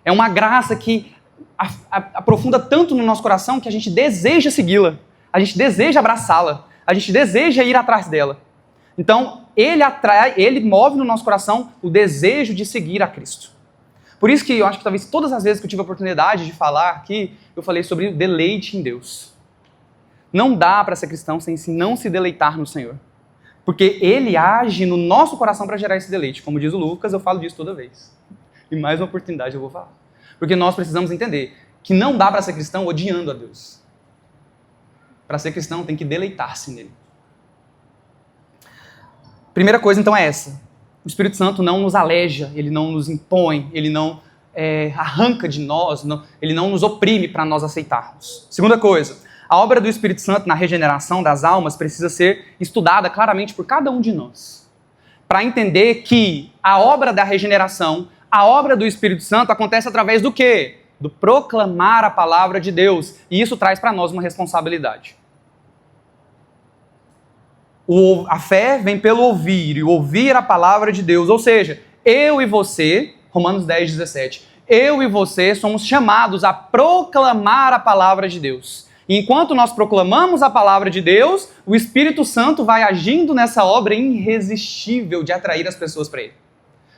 S1: É uma graça que aprofunda tanto no nosso coração que a gente deseja segui-la, a gente deseja abraçá-la, a gente deseja ir atrás dela. Então, ele atrai, ele move no nosso coração o desejo de seguir a Cristo. Por isso que eu acho que talvez todas as vezes que eu tive a oportunidade de falar aqui, eu falei sobre o deleite em Deus. Não dá para ser cristão sem não se deleitar no Senhor. Porque ele age no nosso coração para gerar esse deleite. Como diz o Lucas, eu falo disso toda vez. E mais uma oportunidade eu vou falar. Porque nós precisamos entender que não dá para ser cristão odiando a Deus. Para ser cristão tem que deleitar-se nele. Primeira coisa então é essa. O Espírito Santo não nos aleja, ele não nos impõe, ele não arranca de nós, ele não nos oprime para nós aceitarmos. Segunda coisa. A obra do Espírito Santo na regeneração das almas precisa ser estudada claramente por cada um de nós. Para entender que a obra da regeneração, a obra do Espírito Santo acontece através do quê? Do proclamar a palavra de Deus. E isso traz para nós uma responsabilidade. A fé vem pelo ouvir, e ouvir a palavra de Deus. Ou seja, eu e você, Romanos 10:17, eu e você somos chamados a proclamar a palavra de Deus. E enquanto nós proclamamos a palavra de Deus, o Espírito Santo vai agindo nessa obra irresistível de atrair as pessoas para Ele.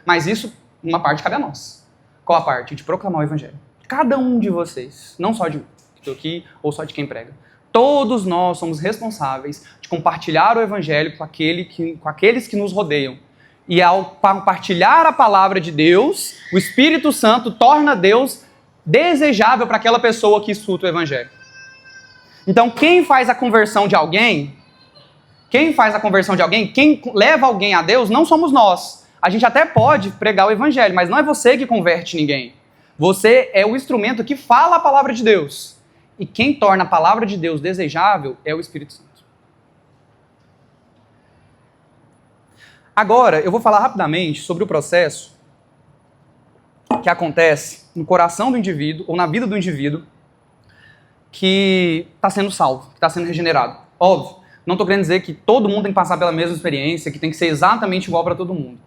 S1: Mas isso, uma parte cabe a nós. Qual a parte? De proclamar o Evangelho. Cada um de vocês, não só de mim, que estou aqui, ou só de quem prega. Todos nós somos responsáveis de compartilhar o Evangelho com aqueles que nos rodeiam. E ao compartilhar a palavra de Deus, o Espírito Santo torna Deus desejável para aquela pessoa que escuta o Evangelho. Então, quem faz a conversão de alguém, quem leva alguém a Deus, não somos nós. A gente até pode pregar o Evangelho, mas não é você que converte ninguém. Você é o instrumento que fala a palavra de Deus. E quem torna a palavra de Deus desejável é o Espírito Santo. Agora, eu vou falar rapidamente sobre o processo que acontece no coração do indivíduo, ou na vida do indivíduo, que está sendo salvo, que está sendo regenerado. Óbvio, não estou querendo dizer que todo mundo tem que passar pela mesma experiência, que tem que ser exatamente igual para todo mundo.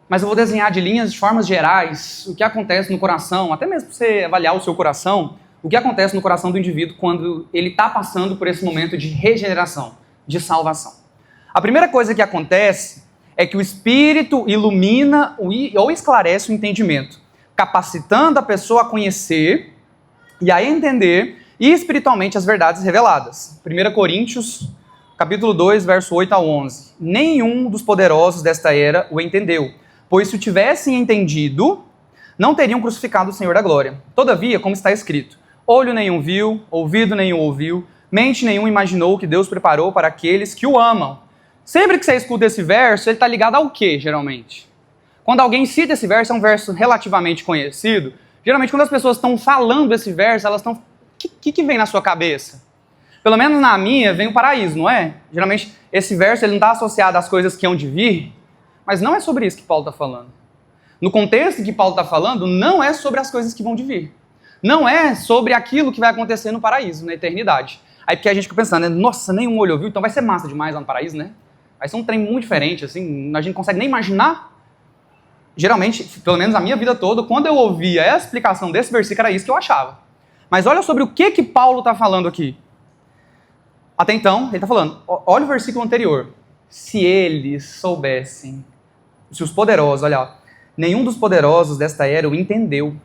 S1: Mas eu vou desenhar de linhas, de formas gerais, o que acontece no coração, até mesmo para você avaliar o seu coração, o que acontece no coração do indivíduo quando ele está passando por esse momento de regeneração, de salvação. A primeira coisa que acontece é que o Espírito ilumina ou esclarece o entendimento, capacitando a pessoa a conhecer e a entender espiritualmente as verdades reveladas. 1 Coríntios, capítulo 2, verso 8 a 11. Nenhum dos poderosos desta era o entendeu, pois se o tivessem entendido, não teriam crucificado o Senhor da glória. Todavia, como está escrito, olho nenhum viu, ouvido nenhum ouviu, mente nenhum imaginou o que Deus preparou para aqueles que o amam. Sempre que você escuta esse verso, ele está ligado ao quê, geralmente? Quando alguém cita esse verso, é um verso relativamente conhecido. Geralmente, quando as pessoas estão falando esse verso, elas estão... O que vem na sua cabeça? Pelo menos na minha, vem o paraíso, não é? Geralmente, esse verso ele não está associado às coisas que hão de vir, mas não é sobre isso que Paulo está falando. No contexto que Paulo está falando, não é sobre as coisas que vão de vir. Não é sobre aquilo que vai acontecer no paraíso, na eternidade. Aí porque a gente fica pensando, né? Nossa, nenhum olho ouviu, então vai ser massa demais lá no paraíso, né? Vai ser um trem muito diferente, assim, a gente não consegue nem imaginar. Geralmente, pelo menos a minha vida toda, quando eu ouvia a explicação desse versículo, era isso que eu achava. Mas olha sobre o que Paulo está falando aqui. Até então, ele está falando, olha o versículo anterior. Se eles soubessem, se os poderosos, olha, nenhum dos poderosos desta era o entendeu.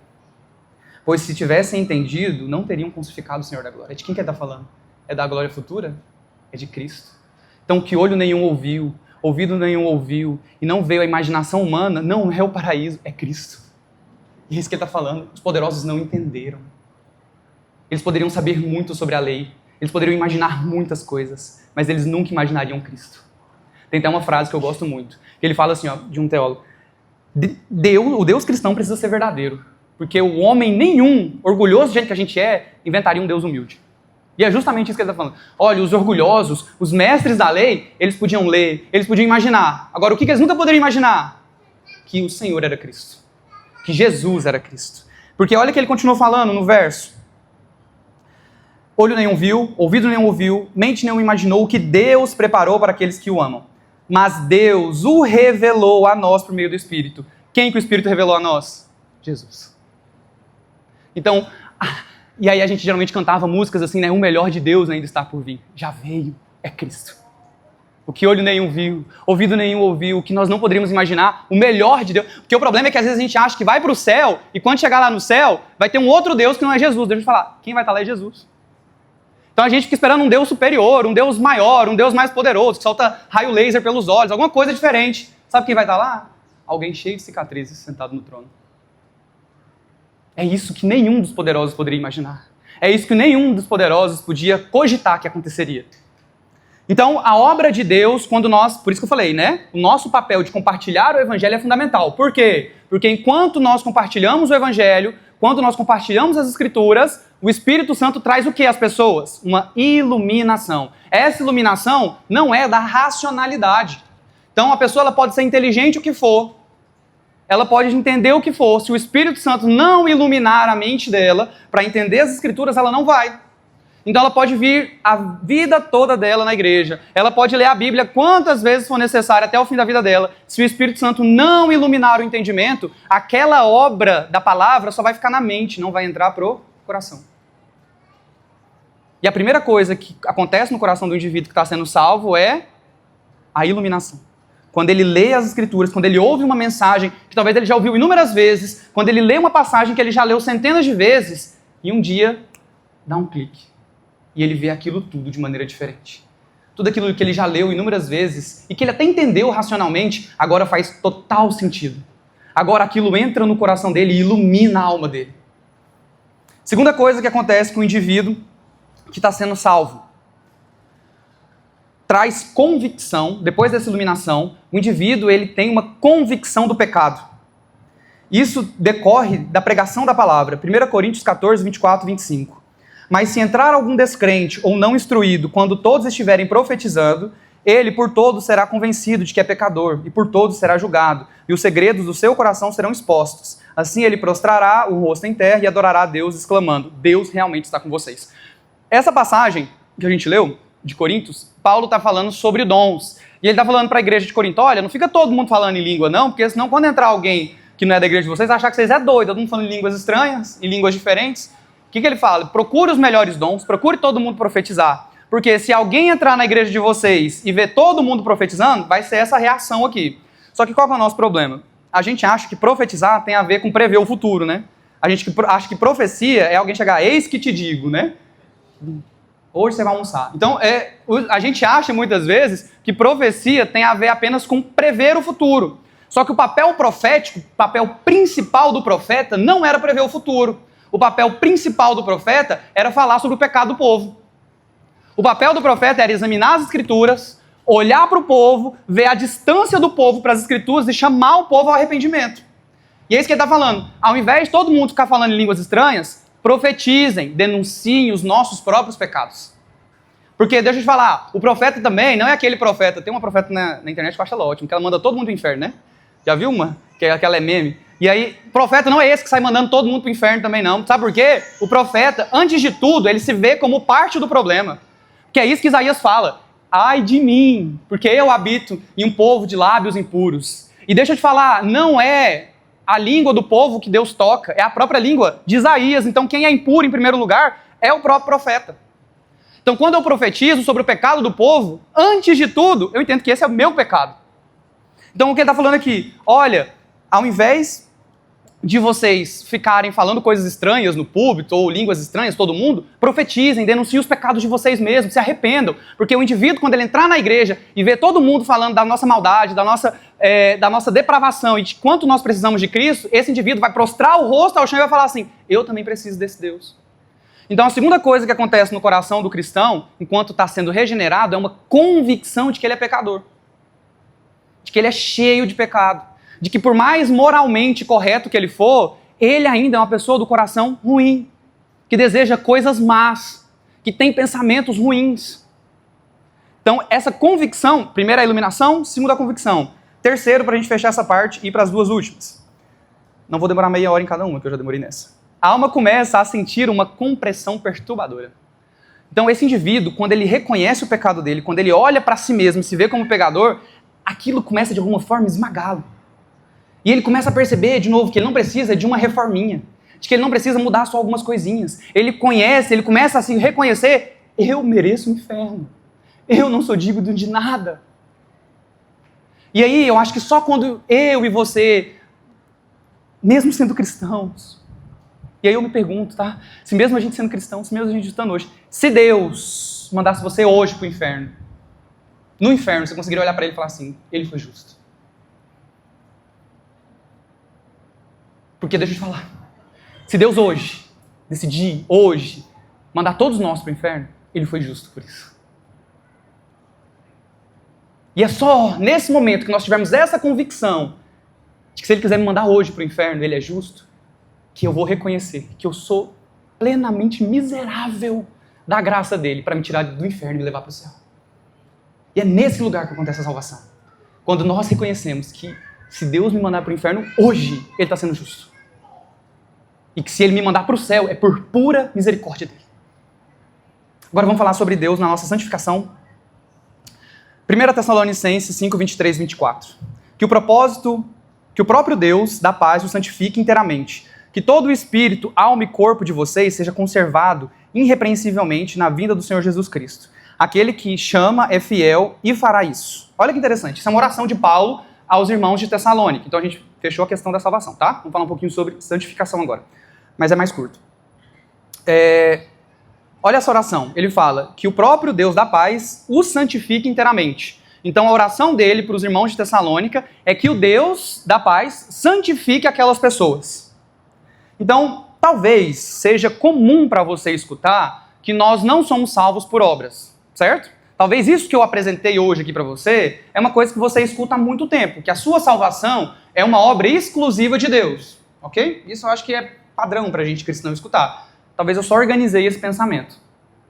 S1: Pois se tivessem entendido, não teriam crucificado o Senhor da glória. De quem que ele está falando? É da glória futura? É de Cristo. Então, que olho nenhum ouviu, ouvido nenhum ouviu, e não veio a imaginação humana, não é o paraíso, é Cristo. E é isso que ele está falando. Os poderosos não entenderam. Eles poderiam saber muito sobre a lei, eles poderiam imaginar muitas coisas, mas eles nunca imaginariam Cristo. Tem até uma frase que eu gosto muito, que ele fala assim, ó, de um teólogo, o Deus cristão precisa ser verdadeiro, porque o homem nenhum, orgulhoso do jeito que a gente é, inventaria um Deus humilde. E é justamente isso que ele está falando. Olha, os orgulhosos, os mestres da lei, eles podiam ler, eles podiam imaginar. Agora, o que eles nunca poderiam imaginar? Que o Senhor era Cristo. Que Jesus era Cristo. Porque olha que ele continua falando no verso. Olho nenhum viu, ouvido nenhum ouviu, mente nenhum imaginou o que Deus preparou para aqueles que o amam. Mas Deus o revelou a nós por meio do Espírito. Quem que o Espírito revelou a nós? Jesus. Então, e aí a gente geralmente cantava músicas assim, né? O melhor de Deus ainda está por vir. Já veio, é Cristo. O que olho nenhum viu, ouvido nenhum ouviu, o que nós não poderíamos imaginar, o melhor de Deus. Porque o problema é que às vezes a gente acha que vai para o céu, e quando chegar lá no céu, vai ter um outro Deus que não é Jesus. Deixa eu falar, quem vai estar lá é Jesus. Então a gente fica esperando um Deus superior, um Deus maior, um Deus mais poderoso, que solta raio laser pelos olhos, alguma coisa diferente. Sabe quem vai estar lá? Alguém cheio de cicatrizes sentado no trono. É isso que nenhum dos poderosos poderia imaginar. É isso que nenhum dos poderosos podia cogitar que aconteceria. Então, a obra de Deus, quando nós... Por isso que eu falei, né? O nosso papel de compartilhar o Evangelho é fundamental. Por quê? Porque enquanto nós compartilhamos o Evangelho, quando nós compartilhamos as Escrituras, o Espírito Santo traz o que às pessoas? Uma iluminação. Essa iluminação não é da racionalidade. Então, a pessoa ela pode ser inteligente o que for, ela pode entender o que for. Se o Espírito Santo não iluminar a mente dela para entender as Escrituras, ela não vai. Então ela pode vir a vida toda dela na igreja. Ela pode ler a Bíblia quantas vezes for necessário até o fim da vida dela. Se o Espírito Santo não iluminar o entendimento, aquela obra da palavra só vai ficar na mente, não vai entrar pro coração. E a primeira coisa que acontece no coração do indivíduo que está sendo salvo é a iluminação. Quando ele lê as Escrituras, quando ele ouve uma mensagem que talvez ele já ouviu inúmeras vezes, quando ele lê uma passagem que ele já leu centenas de vezes, e um dia dá um clique. E ele vê aquilo tudo de maneira diferente. Tudo aquilo que ele já leu inúmeras vezes e que ele até entendeu racionalmente, agora faz total sentido. Agora aquilo entra no coração dele e ilumina a alma dele. Segunda coisa que acontece com o indivíduo que está sendo salvo. Traz convicção, depois dessa iluminação, o indivíduo ele tem uma convicção do pecado. Isso decorre da pregação da palavra. 1 Coríntios 14, 24 e 25. Mas se entrar algum descrente ou não instruído, quando todos estiverem profetizando, ele por todos será convencido de que é pecador, e por todos será julgado, e os segredos do seu coração serão expostos. Assim ele prostrará o rosto em terra e adorará a Deus, exclamando, Deus realmente está com vocês. essa passagem que a gente leu, de Coríntios, Paulo está falando sobre dons. E ele está falando para a igreja de Corinto, olha, não fica todo mundo falando em língua não, porque senão quando entrar alguém que não é da igreja de vocês, achar que vocês é doido, todo mundo falando em línguas estranhas, em línguas diferentes. O que ele fala? Procure os melhores dons, procure todo mundo profetizar. Porque se alguém entrar na igreja de vocês e ver todo mundo profetizando, vai ser essa reação aqui. Só que qual é o nosso problema? A gente acha que profetizar tem a ver com prever o futuro, né? A gente acha que profecia é alguém chegar, eis que te digo, né? Hoje você vai almoçar. Então, a gente acha muitas vezes que profecia tem a ver apenas com prever o futuro. Só que o papel profético, o papel principal do profeta não era prever o futuro. O papel principal do profeta era falar sobre o pecado do povo. O papel do profeta era examinar as escrituras, olhar para o povo, ver a distância do povo para as escrituras e chamar o povo ao arrependimento. E é isso que ele está falando. Ao invés de todo mundo ficar falando em línguas estranhas, profetizem, denunciem os nossos próprios pecados. Porque, deixa eu te falar, o profeta também não é aquele profeta. Tem uma profeta na internet que eu acho ela ótima, que ela manda todo mundo pro inferno, né? Já viu uma? Que ela é meme. E aí, o profeta não é esse que sai mandando todo mundo pro inferno também, não. Sabe por quê? O profeta, antes de tudo, ele se vê como parte do problema. Que é isso que Isaías fala. Ai de mim, porque eu habito em um povo de lábios impuros. E deixa eu te falar, não é a língua do povo que Deus toca, é a própria língua de Isaías. Então, quem é impuro, em primeiro lugar, é o próprio profeta. Então, quando eu profetizo sobre o pecado do povo, antes de tudo, eu entendo que esse é o meu pecado. Então, o que ele está falando aqui? Olha, ao invés de vocês ficarem falando coisas estranhas no púlpito, ou línguas estranhas, todo mundo, profetizem, denunciem os pecados de vocês mesmos, se arrependam. Porque o indivíduo, quando ele entrar na igreja e ver todo mundo falando da nossa maldade, da nossa depravação e de quanto nós precisamos de Cristo, esse indivíduo vai prostrar o rosto ao chão e vai falar assim, eu também preciso desse Deus. Então, a segunda coisa que acontece no coração do cristão, enquanto está sendo regenerado, é uma convicção de que ele é pecador. De que ele é cheio de pecado. De que por mais moralmente correto que ele for, ele ainda é uma pessoa do coração ruim. Que deseja coisas más. Que tem pensamentos ruins. Então, essa convicção, primeiro a iluminação, segundo a convicção. Terceiro, para a gente fechar essa parte e ir para as duas últimas. Não vou demorar meia hora em cada uma, que eu já demorei nessa. A alma começa a sentir uma compressão perturbadora. Então, esse indivíduo, quando ele reconhece o pecado dele, quando ele olha para si mesmo e se vê como pecador, aquilo começa de alguma forma a esmagá-lo. E ele começa a perceber, de novo, que ele não precisa de uma reforminha, de que ele não precisa mudar só algumas coisinhas. Ele começa a se reconhecer, eu mereço o inferno. Eu não sou digno de nada. E aí, eu acho que só quando eu e você, mesmo sendo cristãos, e aí eu me pergunto, tá? Se mesmo a gente sendo cristão, se mesmo a gente estando hoje, se Deus mandasse você hoje pro inferno, no inferno você conseguiria olhar para ele e falar assim, ele foi justo. Porque deixa eu te falar, se Deus hoje, decidir hoje, mandar todos nós pro inferno, ele foi justo por isso. E é só nesse momento que nós tivermos essa convicção de que se ele quiser me mandar hoje pro inferno, ele é justo, que eu vou reconhecer que eu sou plenamente miserável da graça dele para me tirar do inferno e me levar para o céu. E é nesse lugar que acontece a salvação. Quando nós reconhecemos que se Deus me mandar para o inferno, hoje ele está sendo justo. E que se ele me mandar para o céu, é por pura misericórdia dele. Agora vamos falar sobre Deus na nossa santificação. 1 Tessalonicenses 5, 23 e 24. Que o próprio Deus da paz o santifique inteiramente. Que todo o espírito, alma e corpo de vocês seja conservado irrepreensivelmente na vinda do Senhor Jesus Cristo. Aquele que chama é fiel e fará isso. Olha que interessante, isso é uma oração de Paulo aos irmãos de Tessalônica. Então a gente fechou a questão da salvação, tá? Vamos falar um pouquinho sobre santificação agora, mas é mais curto. Olha essa oração, ele fala que o próprio Deus da paz o santifique inteiramente. Então a oração dele para os irmãos de Tessalônica é que o Deus da paz santifique aquelas pessoas. Então, talvez seja comum para você escutar que nós não somos salvos por obras, certo? Talvez isso que eu apresentei hoje aqui para você é uma coisa que você escuta há muito tempo, que a sua salvação é uma obra exclusiva de Deus, ok? Isso eu acho que é padrão para a gente cristão escutar. Talvez eu só organizei esse pensamento.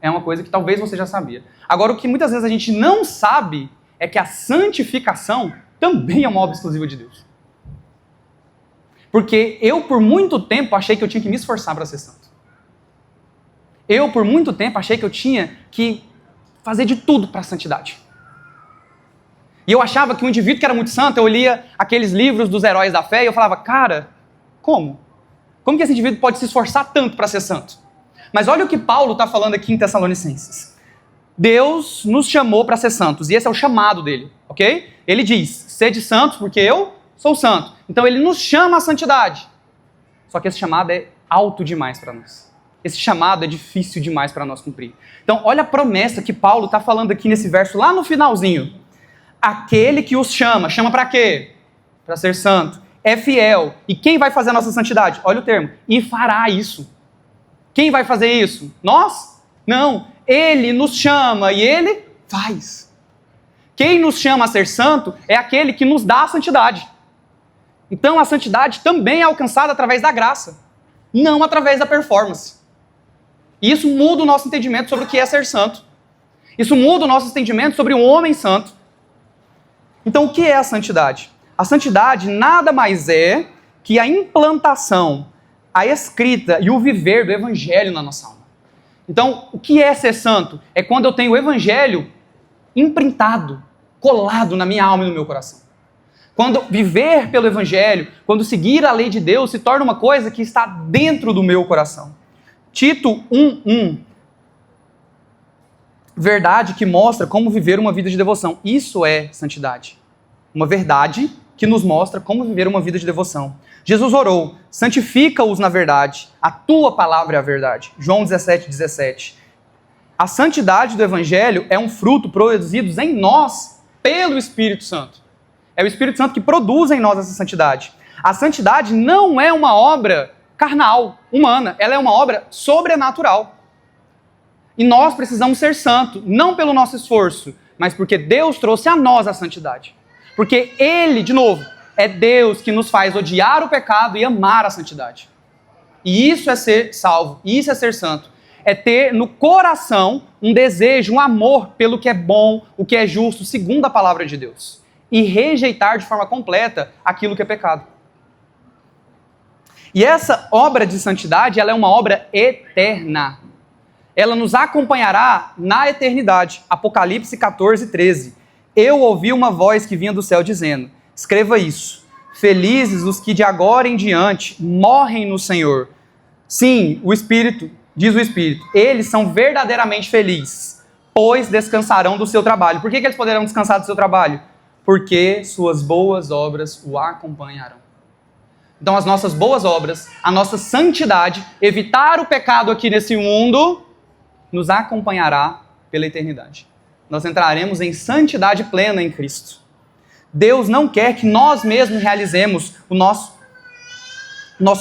S1: É uma coisa que talvez você já sabia. Agora, o que muitas vezes a gente não sabe é que a santificação também é uma obra exclusiva de Deus. Porque eu, por muito tempo, achei que eu tinha que me esforçar para ser santo. Eu, por muito tempo, achei que eu tinha que fazer de tudo para a santidade. E eu achava que um indivíduo que era muito santo, eu lia aqueles livros dos heróis da fé e eu falava, cara, como? Como que esse indivíduo pode se esforçar tanto para ser santo? Mas olha o que Paulo está falando aqui em Tessalonicenses. Deus nos chamou para ser santos, e esse é o chamado dele, ok? Ele diz, sede santos porque eu sou santo. Então ele nos chama à santidade. Só que esse chamado é alto demais para nós. Esse chamado é difícil demais para nós cumprir. Então olha a promessa que Paulo está falando aqui nesse verso, lá no finalzinho. Aquele que os chama para quê? Para ser santo. É fiel. E quem vai fazer a nossa santidade? Olha o termo. E fará isso. Quem vai fazer isso? Nós? Não. Ele nos chama e ele faz. Quem nos chama a ser santo é aquele que nos dá a santidade. Então a santidade também é alcançada através da graça, não através da performance. E isso muda o nosso entendimento sobre o que é ser santo. Isso muda o nosso entendimento sobre um homem santo. Então, o que é a santidade? A santidade nada mais é que a implantação, a escrita e o viver do evangelho na nossa alma. Então, o que é ser santo? É quando eu tenho o evangelho imprintado, colado na minha alma e no meu coração. Quando viver pelo evangelho, quando seguir a lei de Deus se torna uma coisa que está dentro do meu coração. Tito 1:1. Verdade que mostra como viver uma vida de devoção. Isso é santidade. Uma verdade que nos mostra como viver uma vida de devoção. Jesus orou, santifica-os na verdade, a tua palavra é a verdade. João 17:17. A santidade do Evangelho é um fruto produzido em nós pelo Espírito Santo. É o Espírito Santo que produz em nós essa santidade. A santidade não é uma obra carnal, humana, ela é uma obra sobrenatural. E nós precisamos ser santos, não pelo nosso esforço, mas porque Deus trouxe a nós a santidade. Porque Ele, de novo, é Deus que nos faz odiar o pecado e amar a santidade. E isso é ser salvo, isso é ser santo. É ter no coração um desejo, um amor pelo que é bom, o que é justo, segundo a palavra de Deus. E rejeitar de forma completa aquilo que é pecado. E essa obra de santidade, ela é uma obra eterna. Ela nos acompanhará na eternidade. Apocalipse 14:13. Eu ouvi uma voz que vinha do céu dizendo, escreva isso, felizes os que de agora em diante morrem no Senhor. Sim, o Espírito, diz o Espírito, eles são verdadeiramente felizes, pois descansarão do seu trabalho. Por que eles poderão descansar do seu trabalho? Porque suas boas obras o acompanharão. Então as nossas boas obras, a nossa santidade, evitar o pecado aqui nesse mundo, nos acompanhará pela eternidade. Nós entraremos em santidade plena em Cristo. Deus não quer que nós mesmos realizemos o nosso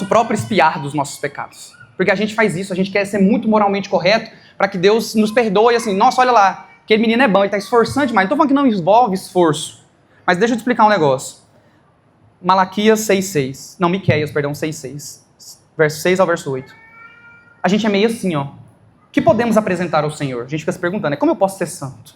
S1: próprio expiar dos nossos pecados. Porque a gente faz isso, a gente quer ser muito moralmente correto para que Deus nos perdoe assim, nossa, olha lá, aquele menino é bom, ele está esforçando demais. Não estou falando que não envolve esforço. Mas deixa eu te explicar um negócio. Miqueias 6:6, verso 6 ao verso 8. A gente é meio assim, ó. O que podemos apresentar ao Senhor? A gente fica se perguntando, como eu posso ser santo?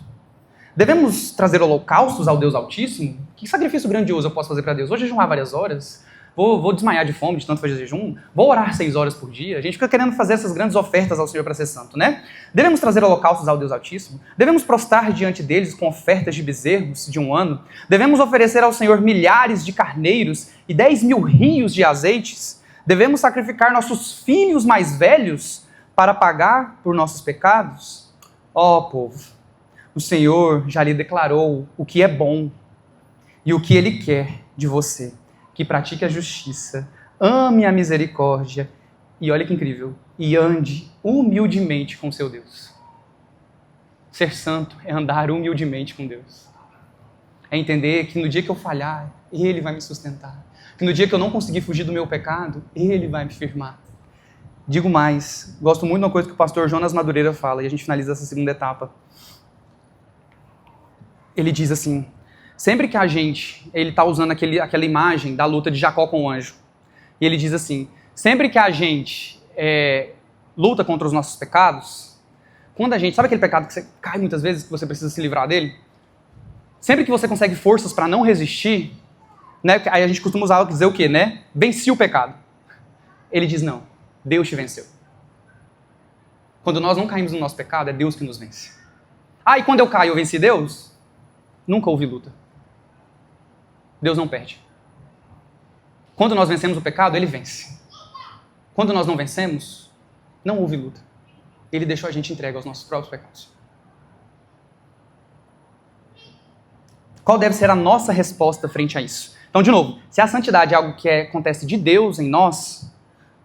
S1: Devemos trazer holocaustos ao Deus Altíssimo? Que sacrifício grandioso eu posso fazer para Deus? Vou jejuar várias horas? Vou desmaiar de fome de tanto fazer jejum? Vou orar 6 horas por dia? A gente fica querendo fazer essas grandes ofertas ao Senhor para ser santo, né? Devemos trazer holocaustos ao Deus Altíssimo? Devemos prostrar diante deles com ofertas de bezerros de 1 ano? Devemos oferecer ao Senhor milhares de carneiros e 10.000 rios de azeites? Devemos sacrificar nossos filhos mais velhos para pagar por nossos pecados? Ó povo, o Senhor já lhe declarou o que é bom e o que Ele quer de você. Que pratique a justiça, ame a misericórdia e olha que incrível, e ande humildemente com seu Deus. Ser santo é andar humildemente com Deus. É entender que no dia que eu falhar, Ele vai me sustentar. Que no dia que eu não conseguir fugir do meu pecado, Ele vai me firmar. Digo mais, gosto muito de uma coisa que o pastor Jonas Madureira fala, e a gente finaliza essa segunda etapa. Ele diz assim, sempre que ele está usando aquela imagem da luta de Jacó com o anjo, e ele diz assim, sempre que a gente luta contra os nossos pecados, quando a gente, sabe aquele pecado que você cai muitas vezes, que você precisa se livrar dele? Sempre que você consegue forças para não resistir, né, aí a gente costuma dizer o quê, né? Venci o pecado. Ele diz, não, Deus te venceu. Quando nós não caímos no nosso pecado, é Deus que nos vence. Ah, e quando eu caio, eu venci Deus? Nunca houve luta. Deus não perde. Quando nós vencemos o pecado, Ele vence. Quando nós não vencemos, não houve luta. Ele deixou a gente entregue aos nossos próprios pecados. Qual deve ser a nossa resposta frente a isso? Então, de novo, se a santidade é algo que acontece de Deus em nós,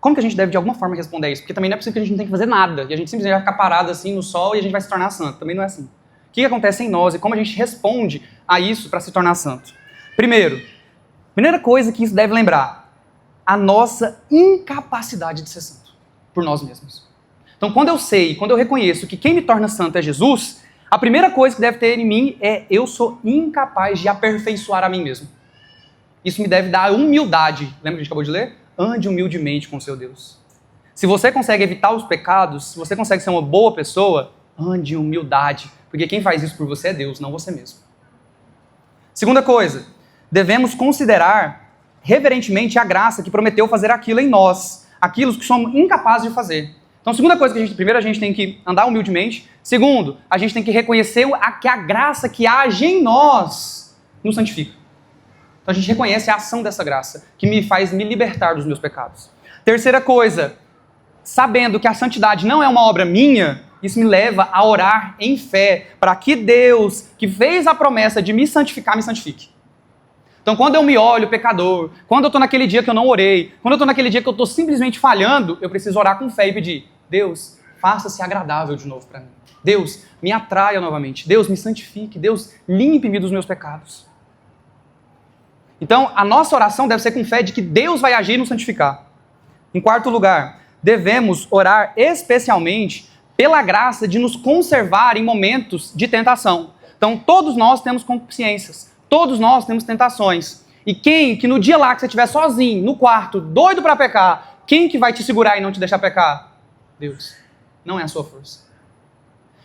S1: como que a gente deve de alguma forma responder a isso? Porque também não é possível que a gente não tenha que fazer nada, e a gente simplesmente vai ficar parado assim no sol e a gente vai se tornar santo. Também não é assim. O que acontece em nós e como a gente responde a isso para se tornar santo? Primeira coisa que isso deve lembrar, a nossa incapacidade de ser santo por nós mesmos. Então, quando eu reconheço que quem me torna santo é Jesus, a primeira coisa que deve ter em mim é eu sou incapaz de aperfeiçoar a mim mesmo. Isso me deve dar humildade. Lembra que a gente acabou de ler? Ande humildemente com o seu Deus. Se você consegue evitar os pecados, se você consegue ser uma boa pessoa, ande em humildade. Porque quem faz isso por você é Deus, não você mesmo. Segunda coisa, devemos considerar reverentemente a graça que prometeu fazer aquilo em nós. Aquilo que somos incapazes de fazer. Então, segunda coisa que primeiro a gente tem que andar humildemente. Segundo, a gente tem que reconhecer que a graça que age em nós nos santifica. Então a gente reconhece a ação dessa graça, que me faz me libertar dos meus pecados. Terceira coisa, sabendo que a santidade não é uma obra minha, isso me leva a orar em fé, para que Deus, que fez a promessa de me santificar, me santifique. Então quando eu me olho pecador, quando eu estou naquele dia que eu não orei, quando eu estou naquele dia que eu estou simplesmente falhando, eu preciso orar com fé e pedir, Deus, faça-se agradável de novo para mim. Deus, me atraia novamente. Deus, me santifique. Deus, limpe-me dos meus pecados. Então, a nossa oração deve ser com fé de que Deus vai agir e nos santificar. Em quarto lugar, devemos orar especialmente pela graça de nos conservar em momentos de tentação. Então, todos nós temos concupiscências. Todos nós temos tentações. E quem que no dia lá que você estiver sozinho, no quarto, doido para pecar, quem que vai te segurar e não te deixar pecar? Deus. Não é a sua força.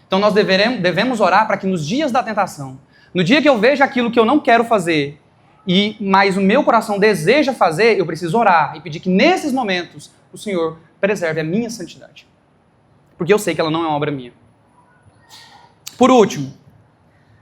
S1: Então nós devemos orar para que nos dias da tentação, no dia que eu vejo aquilo que eu não quero fazer, mas o meu coração deseja fazer, eu preciso orar e pedir que nesses momentos o Senhor preserve a minha santidade. Porque eu sei que ela não é uma obra minha. Por último,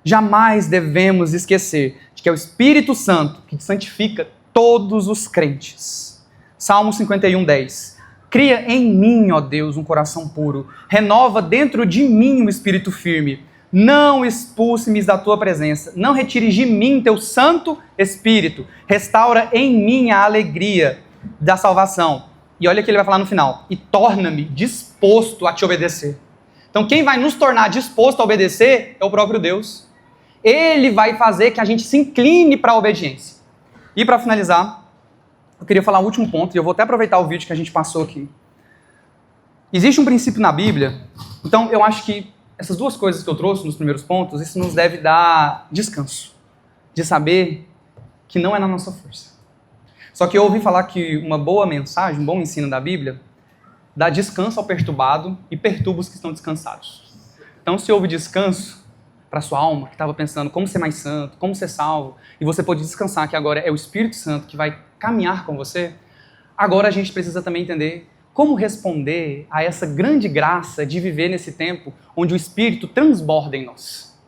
S1: jamais devemos esquecer de que é o Espírito Santo que santifica todos os crentes. Salmo 51:10. Cria em mim, ó Deus, um coração puro. Renova dentro de mim um espírito firme. Não expulse-me da tua presença. Não retires de mim teu Santo Espírito. Restaura em mim a alegria da salvação. E olha o que ele vai falar no final. E torna-me disposto a te obedecer. Então quem vai nos tornar disposto a obedecer é o próprio Deus. Ele vai fazer que a gente se incline para a obediência. E para finalizar, eu queria falar o último ponto, e eu vou até aproveitar o vídeo que a gente passou aqui. Existe um princípio na Bíblia, então eu acho que essas duas coisas que eu trouxe nos primeiros pontos, isso nos deve dar descanso, de saber que não é na nossa força. Só que eu ouvi falar que uma boa mensagem, um bom ensino da Bíblia, dá descanso ao perturbado e perturba os que estão descansados. Então se houve descanso para a sua alma, que estava pensando como ser mais santo, como ser salvo, e você pode descansar que agora é o Espírito Santo que vai caminhar com você, agora a gente precisa também entender como responder a essa grande graça de viver nesse tempo onde o Espírito transborda em nós.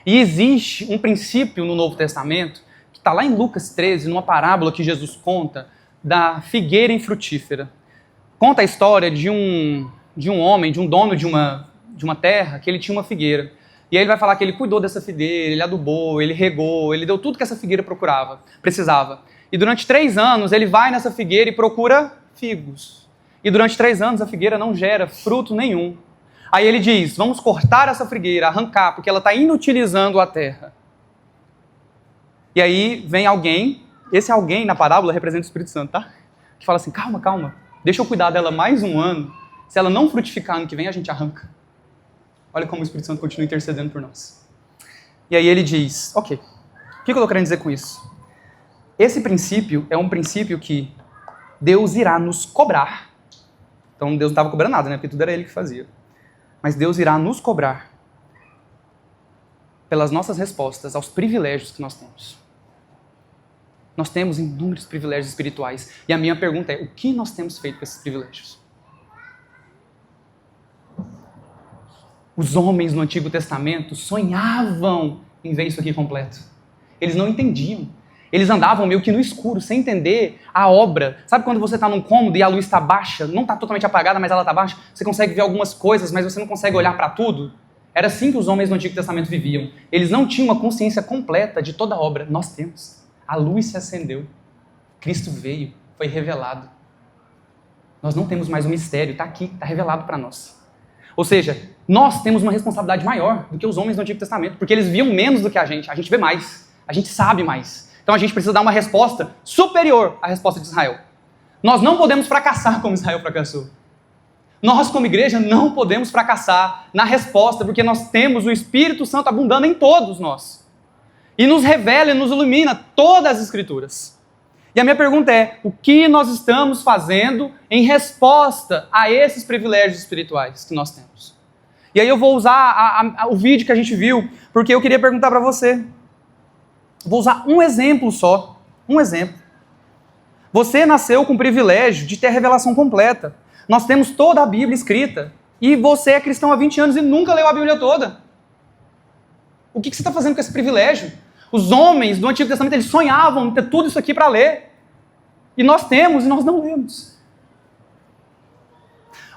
S1: E existe um princípio no Novo Testamento, que está lá em Lucas 13, numa parábola que Jesus conta, da figueira infrutífera. Conta a história de um homem, de um dono de uma terra, que ele tinha uma figueira. E aí ele vai falar que ele cuidou dessa figueira, ele adubou, ele regou, ele deu tudo que essa figueira precisava. E durante 3 anos ele vai nessa figueira e procura figos. E durante 3 anos a figueira não gera fruto nenhum. Aí ele diz, vamos cortar essa figueira, arrancar, porque ela está inutilizando a terra. E aí vem alguém, esse alguém na parábola representa o Espírito Santo, tá? Que fala assim, calma, deixa eu cuidar dela mais 1 ano, se ela não frutificar ano que vem, a gente arranca. Olha como o Espírito Santo continua intercedendo por nós. E aí ele diz, ok, o que eu estou querendo dizer com isso? Esse princípio é um princípio que Deus irá nos cobrar. Então Deus não estava cobrando nada, né? Porque tudo era Ele que fazia. Mas Deus irá nos cobrar pelas nossas respostas aos privilégios que nós temos. Nós temos inúmeros privilégios espirituais. E a minha pergunta é, o que nós temos feito com esses privilégios? Os homens no Antigo Testamento sonhavam em ver isso aqui completo. Eles não entendiam. Eles andavam meio que no escuro, sem entender a obra. Sabe quando você está num cômodo e a luz está baixa? Não está totalmente apagada, mas ela está baixa. Você consegue ver algumas coisas, mas você não consegue olhar para tudo. Era assim que os homens no Antigo Testamento viviam. Eles não tinham uma consciência completa de toda a obra. Nós temos. A luz se acendeu. Cristo veio, foi revelado. Nós não temos mais um mistério, está aqui, está revelado para nós. Ou seja, nós temos uma responsabilidade maior do que os homens do Antigo Testamento, porque eles viam menos do que a gente vê mais, a gente sabe mais. Então a gente precisa dar uma resposta superior à resposta de Israel. Nós não podemos fracassar como Israel fracassou. Nós, como igreja, não podemos fracassar na resposta, porque nós temos o Espírito Santo abundando em todos nós. E nos revela e nos ilumina todas as Escrituras. E a minha pergunta é, o que nós estamos fazendo em resposta a esses privilégios espirituais que nós temos? E aí eu vou usar o vídeo que a gente viu, porque eu queria perguntar para você. Vou usar um exemplo só. Um exemplo. Você nasceu com o privilégio de ter a revelação completa. Nós temos toda a Bíblia escrita. E você é cristão há 20 anos e nunca leu a Bíblia toda. O que você está fazendo com esse privilégio? Os homens do Antigo Testamento, eles sonhavam em ter tudo isso aqui para ler. E nós temos e nós não lemos.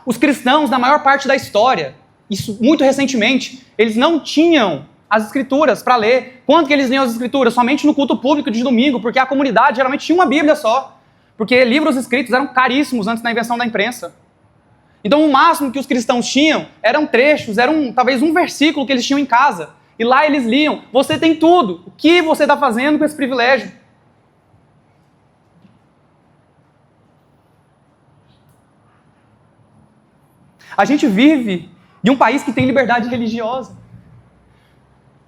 S1: Os cristãos, na maior parte da história, isso muito recentemente, eles não tinham as Escrituras para ler. Quando que eles liam as Escrituras? Somente no culto público de domingo, porque a comunidade geralmente tinha uma Bíblia só. Porque livros escritos eram caríssimos antes da invenção da imprensa. Então o máximo que os cristãos tinham eram trechos, talvez um versículo que eles tinham em casa. E lá eles liam, você tem tudo. O que você está fazendo com esse privilégio? A gente vive em um país que tem liberdade religiosa.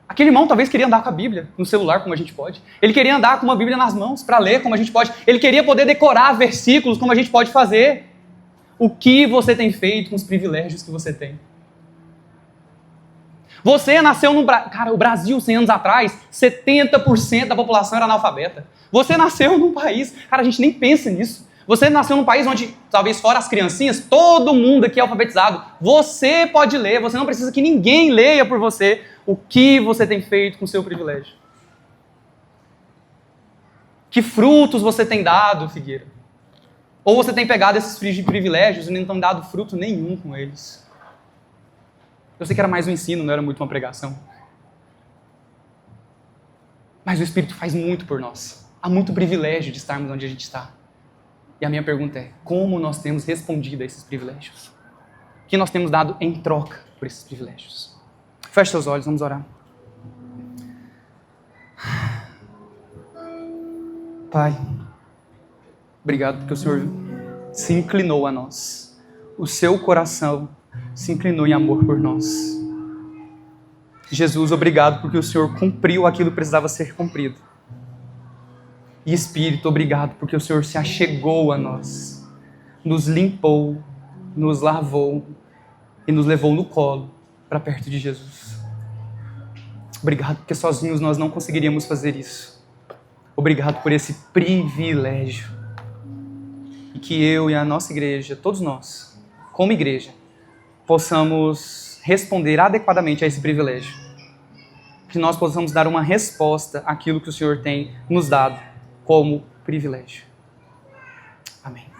S1: Aquele irmão talvez queria andar com a Bíblia no celular, como a gente pode. Ele queria andar com uma Bíblia nas mãos para ler, como a gente pode. Ele queria poder decorar versículos, como a gente pode fazer. O que você tem feito com os privilégios que você tem? Você nasceu no Brasil. Cara, o Brasil, 100 anos atrás, 70% da população era analfabeta. Você nasceu num país. Cara, a gente nem pensa nisso. Você nasceu num país onde, talvez fora as criancinhas, todo mundo aqui é alfabetizado. Você pode ler, você não precisa que ninguém leia por você. O que você tem feito com o seu privilégio? Que frutos você tem dado, Figueira? Ou você tem pegado esses privilégios e não tem dado fruto nenhum com eles? Eu sei que era mais um ensino, não era muito uma pregação. Mas o Espírito faz muito por nós. Há muito privilégio de estarmos onde a gente está. E a minha pergunta é, como nós temos respondido a esses privilégios? O que nós temos dado em troca por esses privilégios? Feche seus olhos, vamos orar. Pai, obrigado porque o Senhor se inclinou a nós. O seu coração se inclinou em amor por nós. Jesus, obrigado porque o Senhor cumpriu aquilo que precisava ser cumprido. E Espírito, obrigado porque o Senhor se achegou a nós, nos limpou, nos lavou e nos levou no colo para perto de Jesus. Obrigado porque sozinhos nós não conseguiríamos fazer isso. Obrigado por esse privilégio. E que eu e a nossa igreja, todos nós, como igreja, possamos responder adequadamente a esse privilégio. Que nós possamos dar uma resposta àquilo que o Senhor tem nos dado como privilégio. Amém.